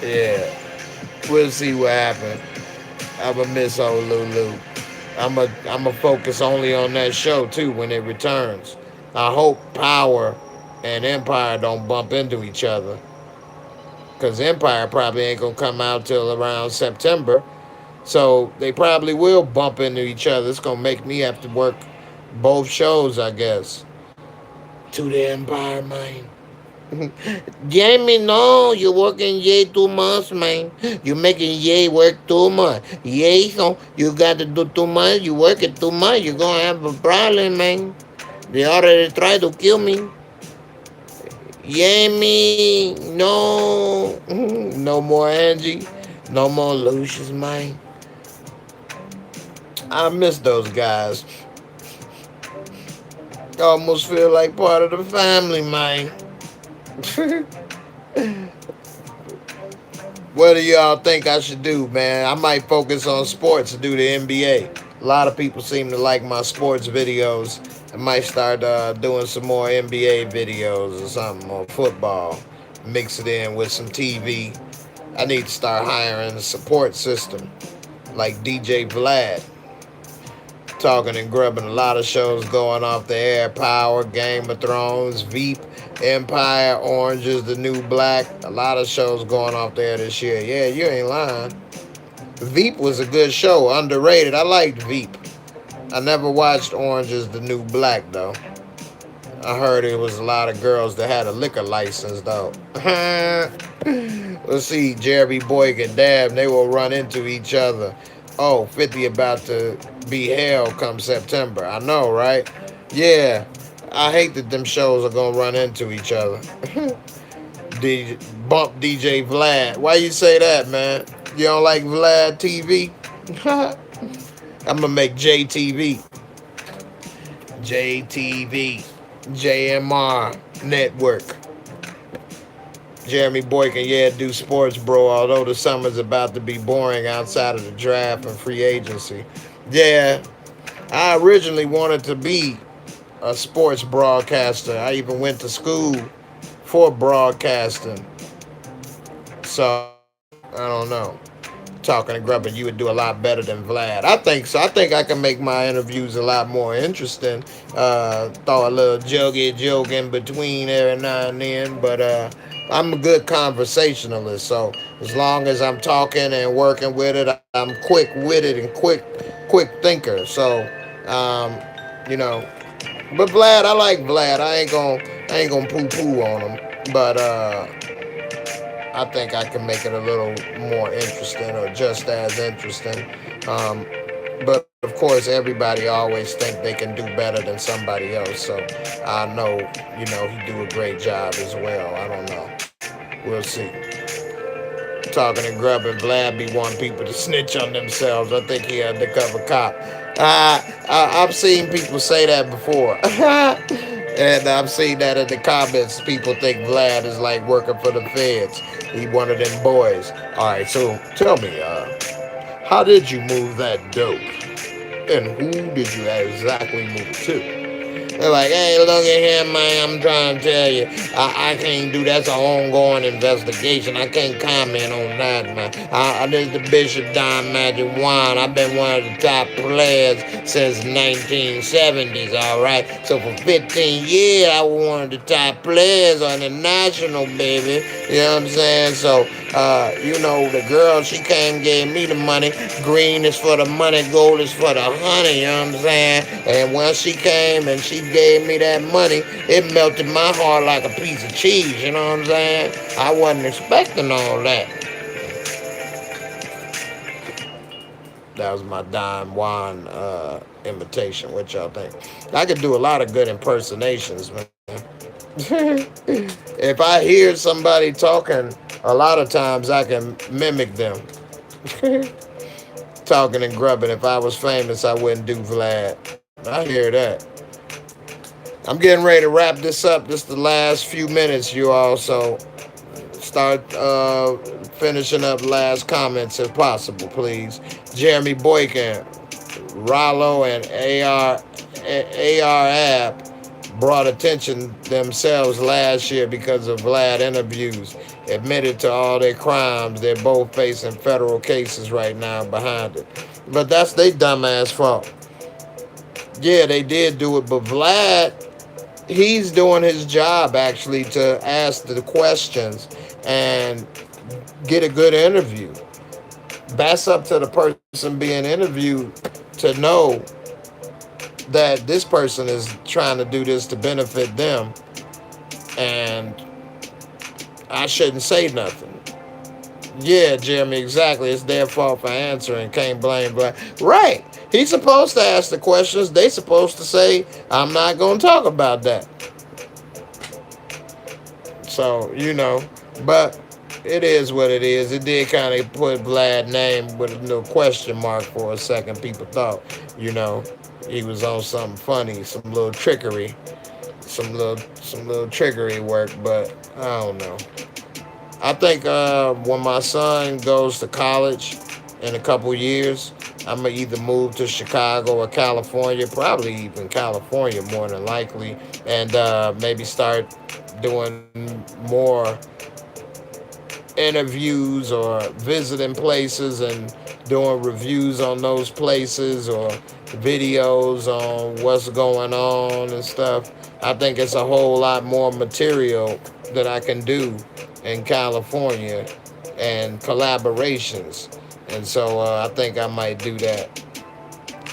Yeah. We'll see what happens. I'ma miss old Lulu. I'ma focus only on that show too when it returns. I hope Power and Empire don't bump into each other. Cause Empire probably ain't gonna come out till around September. So they probably will bump into each other. It's gonna make me have to work both shows, I guess. To the Empire, man. Jamie, no, you're working yay too much, man. You're making yay work too much. Yay, so you got to do too much. You work it too much. You're gonna have a problem, man. They already tried to kill me. Jamie, no, no more Angie, no more Lucius, man. I miss those guys. I almost feel like part of the family, man. What do y'all think I should do, man? I might focus on sports and do the NBA. A lot of people seem to like my sports videos. I might start doing some more NBA videos or something, or football. Mix it in with some TV. I need to start hiring a support system like DJ Vlad. Talking and grubbing, a lot of shows going off the air. Power, Game of Thrones, Veep, Empire, Orange is the New Black. A lot of shows going off there this year. Yeah, you ain't lying. Veep was a good show, underrated. I liked Veep. I never watched Orange is the New Black though. I heard it was a lot of girls that had a liquor license though. Let's see, Jeremy Boyk and Dab, they will run into each other. Oh, 50 about to be hell come September. I know, right? Yeah. I hate that them shows are gonna run into each other. Bump DJ Vlad. Why you say that, man? You don't like Vlad TV? I'm gonna make JTV. JTV. JMR Network. Jeremy Boykin, yeah, do sports, bro. Although the summer's about to be boring outside of the draft and free agency. Yeah, I originally wanted to be a sports broadcaster. I even went to school for broadcasting. So, I don't know. Talking to Grubber, you would do a lot better than Vlad. I think so. I think I can make my interviews a lot more interesting. Throw a little joke in between every now and then, but I'm a good conversationalist. So as long as I'm talking and working with it, I'm quick witted and quick thinker. So um, you know, but Vlad, I like Vlad. I ain't gonna poo poo on him, but I think I can make it a little more interesting or just as interesting. Um, but of course, everybody always think they can do better than somebody else. So I know, he do a great job as well. I don't know. We'll see. Talking and grubbing, Vlad be wanting people to snitch on themselves. I think he undercover cop. I've seen people say that before. And I've seen that in the comments. People think Vlad is like working for the feds. He one of them boys. All right, so tell me, how did you move that dope? And who did you exactly move to? They're like, hey, look at him, man. I'm trying to tell you. I can't do that's an ongoing investigation. I can't comment on that, man. This is the Bishop Don Magic Wine. I've been one of the top players since 1970s, all right? So for 15 years, I was one of the top players on the national, baby. You know what I'm saying? So, the girl, she came gave me the money. Green is for the money, gold is for the honey, you know what I'm saying? And once she came and she gave me that money, it melted my heart like a piece of cheese, you know what I'm saying? I wasn't expecting all that. That was my Don Juan imitation. What y'all think? I could do a lot of good impersonations, man. If I hear somebody talking, a lot of times I can mimic them. Talking and grubbing. If I was famous, I wouldn't do Vlad. I hear that. I'm getting ready to wrap this up. This is the last few minutes, you all. So start finishing up last comments if possible, please. Jeremy Boykin, Rollo, and AR App brought attention themselves last year because of Vlad interviews. Admitted to all their crimes. They're both facing federal cases right now behind it. But that's their dumbass fault. Yeah, they did do it, but Vlad, he's doing his job actually to ask the questions and get a good interview. That's up to the person being interviewed to know that this person is trying to do this to benefit them and I shouldn't say nothing. Yeah, Jeremy, exactly. It's their fault for answering. Can't blame black. Right. He's supposed to ask the questions. They supposed to say, I'm not going to talk about that. So, but it is what it is. It did kind of put Vlad's name with a little question mark for a second. People thought, you know, he was on something funny, some little trickery, some little trickery work, but I don't know. I think when my son goes to college in a couple years, I'm gonna either move to Chicago or California, probably even California more than likely, and maybe start doing more interviews or visiting places and doing reviews on those places or videos on what's going on and stuff. I think it's a whole lot more material that I can do in California and collaborations. And so I think I might do that.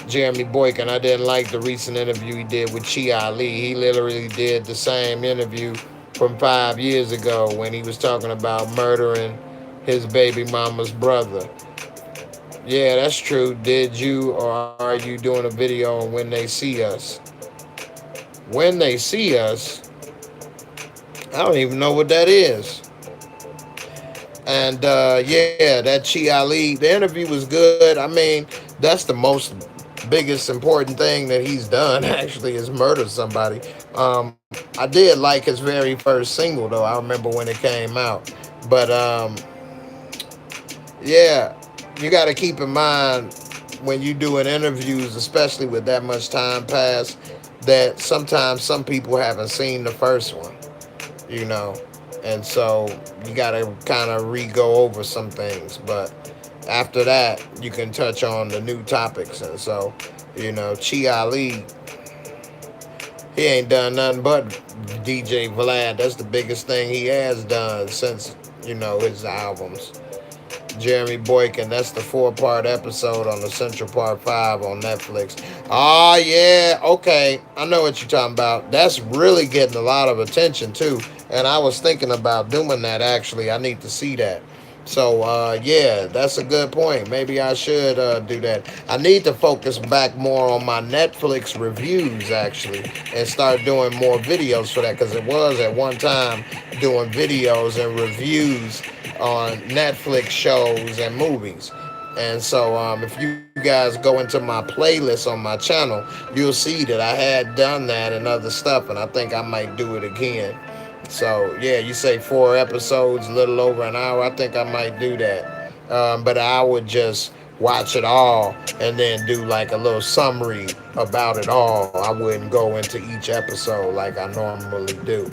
Jeremy Boykin, I didn't like the recent interview he did with Chi Ali. He literally did the same interview from 5 years ago when he was talking about murdering his baby mama's brother. Yeah, that's true. Did you or are you doing a video on when they see us? When they see us, I don't even know what that is. And yeah, that Chi Ali, the interview was good. I mean, that's the most biggest important thing that he's done actually is murder somebody. I did like his very first single though. I remember when it came out. But yeah, you got to keep in mind when you doing interviews, especially with that much time passed, that sometimes some people haven't seen the first one, you know, and so you got to kind of re-go over some things. But after that, you can touch on the new topics, and so Chi Ali, he ain't done nothing but DJ Vlad. That's the biggest thing he has done since his albums. Jeremy Boykin. That's the 4-part episode on the Central Park 5 on Netflix. Oh, yeah. Okay. I know what you're talking about. That's really getting a lot of attention, too. And I was thinking about doing that, actually. I need to see that. So, yeah, that's a good point. Maybe I should do that. I need to focus back more on my Netflix reviews, actually, and start doing more videos for that because it was at one time doing videos and reviews on Netflix shows and movies. And so, if you guys go into my playlist on my channel, you'll see that I had done that and other stuff, and I think I might do it again. So yeah, you say 4 episodes, a little over an hour. I think I might do that. But I would just watch it all and then do like a little summary about it all. I wouldn't go into each episode like I normally do.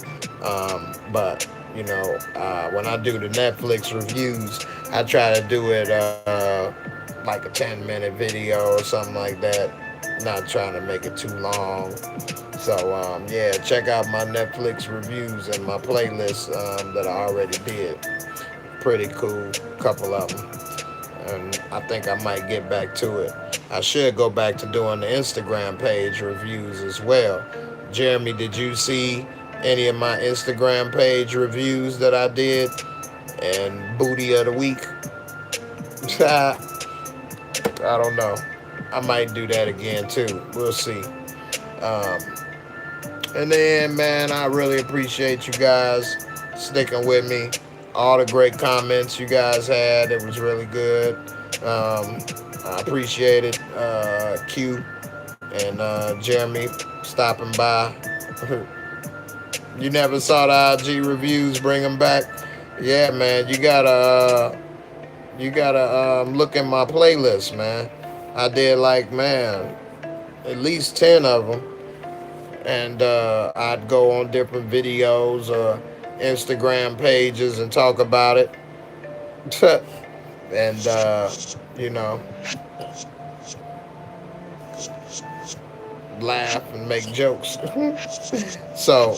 But when I do the Netflix reviews, I try to do it like a 10-minute video or something like that. Not trying to make it too long. So yeah, check out my Netflix reviews and my playlist that I already did. Pretty cool, couple of them. And I think I might get back to it. I should go back to doing the Instagram page reviews as well. Jeremy, did you see any of my Instagram page reviews that I did? And Booty of the Week? I don't know. I might do that again too. We'll see. Um, and then, man, I really appreciate you guys sticking with me. All the great comments you guys had, it was really good. I appreciate it. Q and Jeremy stopping by. You never saw the IG reviews, bring them back. Yeah, man, you gotta look at my playlist, man. I did like, man, at least 10 of them, and I'd go on different videos or Instagram pages and talk about it, and you know, laugh and make jokes. So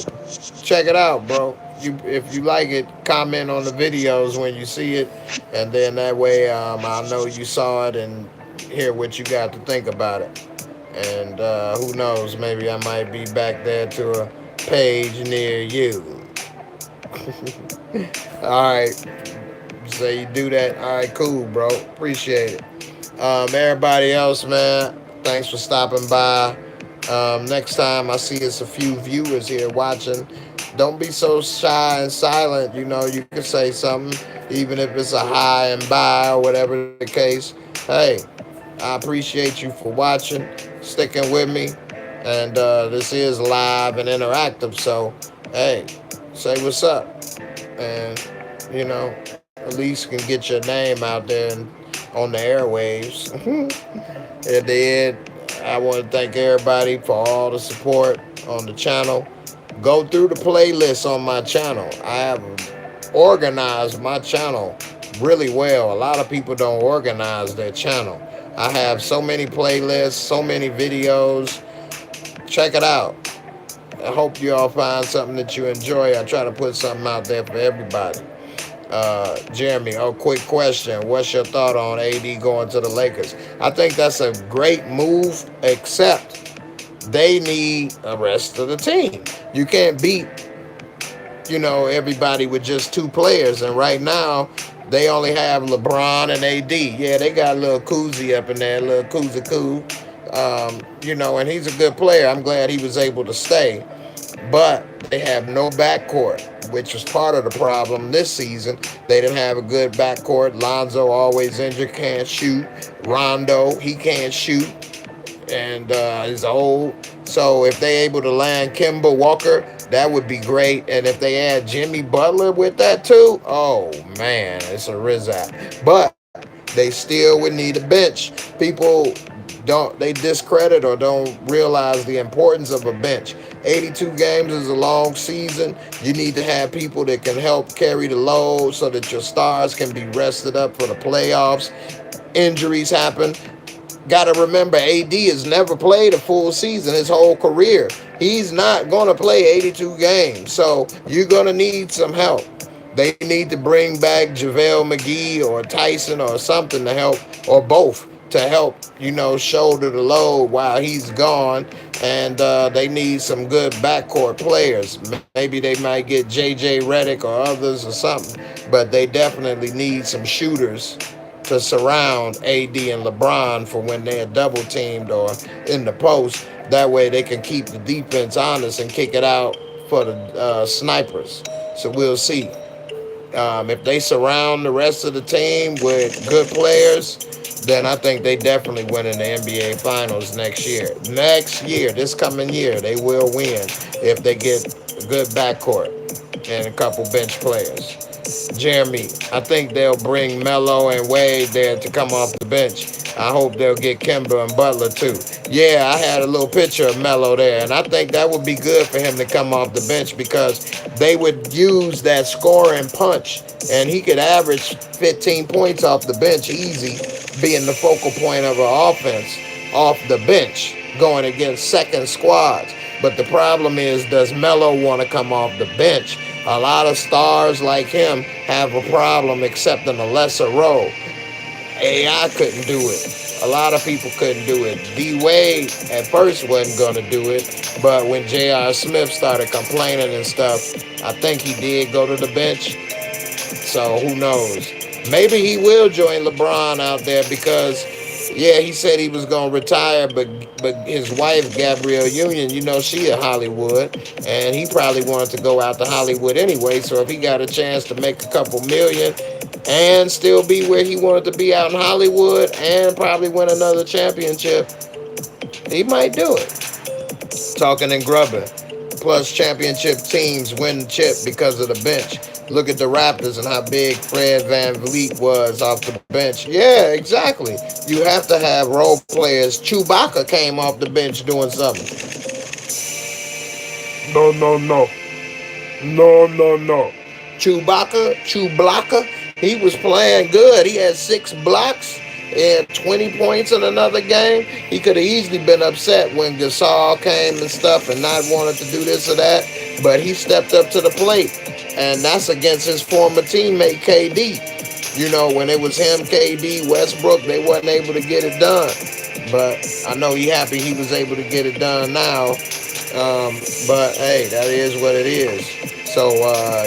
check it out, bro. If you like it, comment on the videos when you see it, and then that way I know you saw it and hear what you got to think about it. And who knows, maybe I might be back there to a page near you. All right, so you do that. All right, cool, bro. Appreciate it. Everybody else, man, thanks for stopping by. Next time I see it's a few viewers here watching, don't be so shy and silent. You know, you can say something, even if it's a hi and bye or whatever the case. Hey, I appreciate you for watching, sticking with me, and this is live and interactive. So, hey, say what's up, and at least can get your name out there and on the airwaves. At the end, I want to thank everybody for all the support on the channel. Go through the playlist on my channel. I have organized my channel really well. A lot of people don't organize their channel. I have so many playlists, so many videos. Check it out. I hope you all find something that you enjoy. I try to put something out there for everybody. Jeremy, quick question. What's your thought on AD going to the Lakers? I think that's a great move, except they need the rest of the team. You can't beat, everybody with just two players. And right now, they only have LeBron and AD. Yeah, they got a little Koozie up in there, a little Koozie Koo. And he's a good player. I'm glad he was able to stay. But they have no backcourt, which was part of the problem this season. They didn't have a good backcourt. Lonzo always injured, can't shoot. Rondo, he can't shoot, and is old. So if they able to land Kemba Walker, that would be great. And if they add Jimmy Butler with that too, oh man, it's a rizap. But they still would need a bench. People don't they discredit or don't realize the importance of a bench. 82 games is a long season. You need to have people that can help carry the load so that your stars can be rested up for the playoffs. Injuries happen. Got to remember, AD has never played a full season his whole career. He's not going to play 82 games. So you're going to need some help. They need to bring back JaVale McGee or Tyson or something to help, or both to help, shoulder the load while he's gone. And they need some good backcourt players. Maybe they might get JJ Redick or others or something. But they definitely need some shooters to surround AD and LeBron for when they're double teamed or in the post. That way they can keep the defense honest and kick it out for the snipers. So we'll see. If they surround the rest of the team with good players, then I think they definitely win in the NBA Finals next year. Next year, this coming year, they will win if they get a good backcourt and a couple bench players. Jeremy, I think they'll bring Melo and Wade there to come off the bench. I hope they'll get Kemba and Butler too. Yeah, I had a little picture of Melo there, and I think that would be good for him to come off the bench because they would use that scoring punch, and he could average 15 points off the bench easy, being the focal point of an offense off the bench going against second squads. But the problem is, does Melo want to come off the bench? A lot of stars like him have a problem accepting a lesser role. AI couldn't do it. A lot of people couldn't do it. D Wade at first wasn't going to do it, but when J.R. Smith started complaining and stuff, I think he did go to the bench. So who knows? Maybe he will join LeBron out there because, yeah, he said he was gonna retire, but his wife Gabrielle Union, she in Hollywood, and he probably wanted to go out to Hollywood anyway. So if he got a chance to make a couple million and still be where he wanted to be out in Hollywood and probably win another championship, he might do it. Talking and grubbing. Plus, championship teams win chip because of the bench. Look at the Raptors and how big Fred Van Vliet was off the bench. Yeah, exactly. You have to have role players. Chewbacca came off the bench doing something. No, no, no. No, no, no. Chewbacca, he was playing good. He had 6 blocks and 20 points in another game. He could have easily been upset when Gasol came and stuff and not wanted to do this or that. But he stepped up to the plate. And that's against his former teammate, KD. When it was him, KD, Westbrook, they wasn't able to get it done. But I know he happy he was able to get it done now. But, hey, that is what it is. So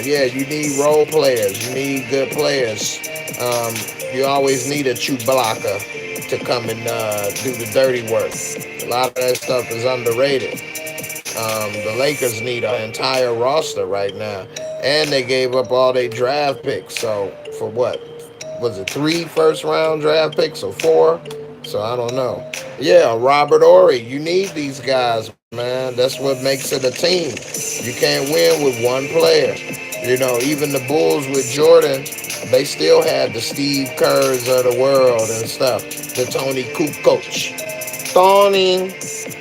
yeah, you need role players. You need good players. Um, you always need a chew blocker to come and do the dirty work. A lot of that stuff is underrated. The Lakers need an entire roster right now, and they gave up all their draft picks. So for what was it, three first round draft picks or four? So I don't know. Yeah, Robert Ory, you need these guys, man. That's what makes it a team. You can't win with one player. You know, even the Bulls with Jordan, they still had the Steve Kerrs of the world and stuff. The Tony Kukoc. Tony.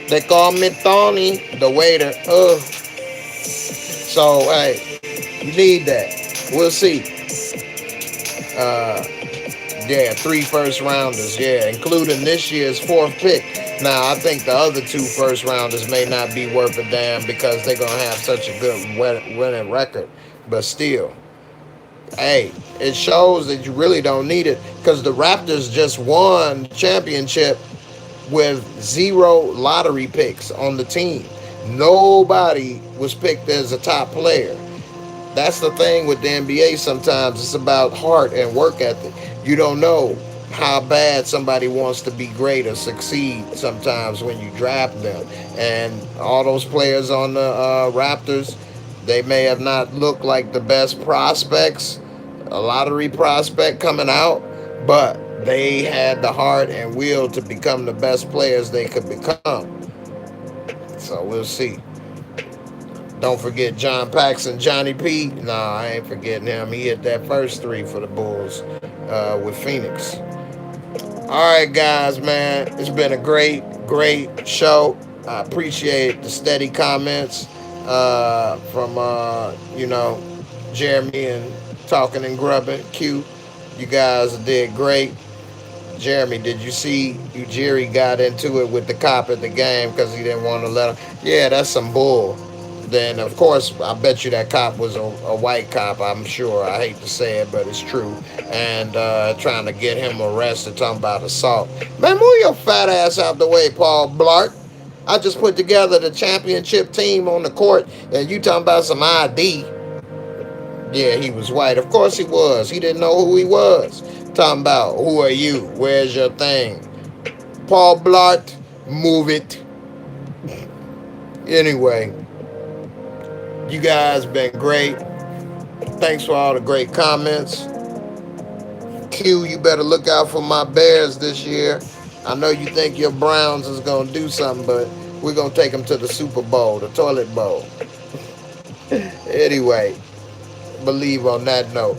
They call me Tony, the waiter. So, hey, you need that. We'll see. Uh, yeah, three first rounders. Yeah, including this year's fourth pick. Now, I think the other two first rounders may not be worth a damn because they're going to have such a good winning record. But still, hey, it shows that you really don't need it because the Raptors just won the championship with zero lottery picks on the team. Nobody was picked as a top player. That's the thing with the NBA sometimes. It's about heart and work ethic. You don't know how bad somebody wants to be great or succeed sometimes when you draft them. And all those players on the Raptors, they may have not looked like the best prospects, a lottery prospect coming out, but they had the heart and will to become the best players they could become. So we'll see. Don't forget John Paxson, Johnny P. Nah, I ain't forgetting him. He hit that first three for the Bulls with Phoenix. All right, guys, man. It's been a great show. I appreciate the steady comments from, Jeremy and Talking and Grubbing. Q, you guys did great. Jeremy, did you see Ujiri got into it with the cop at the game because he didn't want to let him? Yeah, that's some bull. Then, of course, I bet you that cop was a white cop, I'm sure. I hate to say it, but it's true. And trying to get him arrested, talking about assault. Man, move your fat ass out the way, Paul Blart. I just put together the championship team on the court, and you talking about some ID. Yeah, he was white. Of course he was. He didn't know who he was. Talking about, who are you? Where's your thing? Paul Blart, move it. Anyway, you guys been great. Thanks for all the great comments. Q, you better look out for my Bears this year. I know you think your Browns is going to do something, but we're going to take them to the Super Bowl, the toilet bowl. Anyway, believe on that note.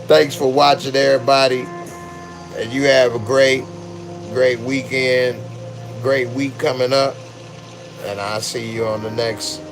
Thanks for watching, everybody. And you have a great weekend, great week coming up. And I'll see you on the next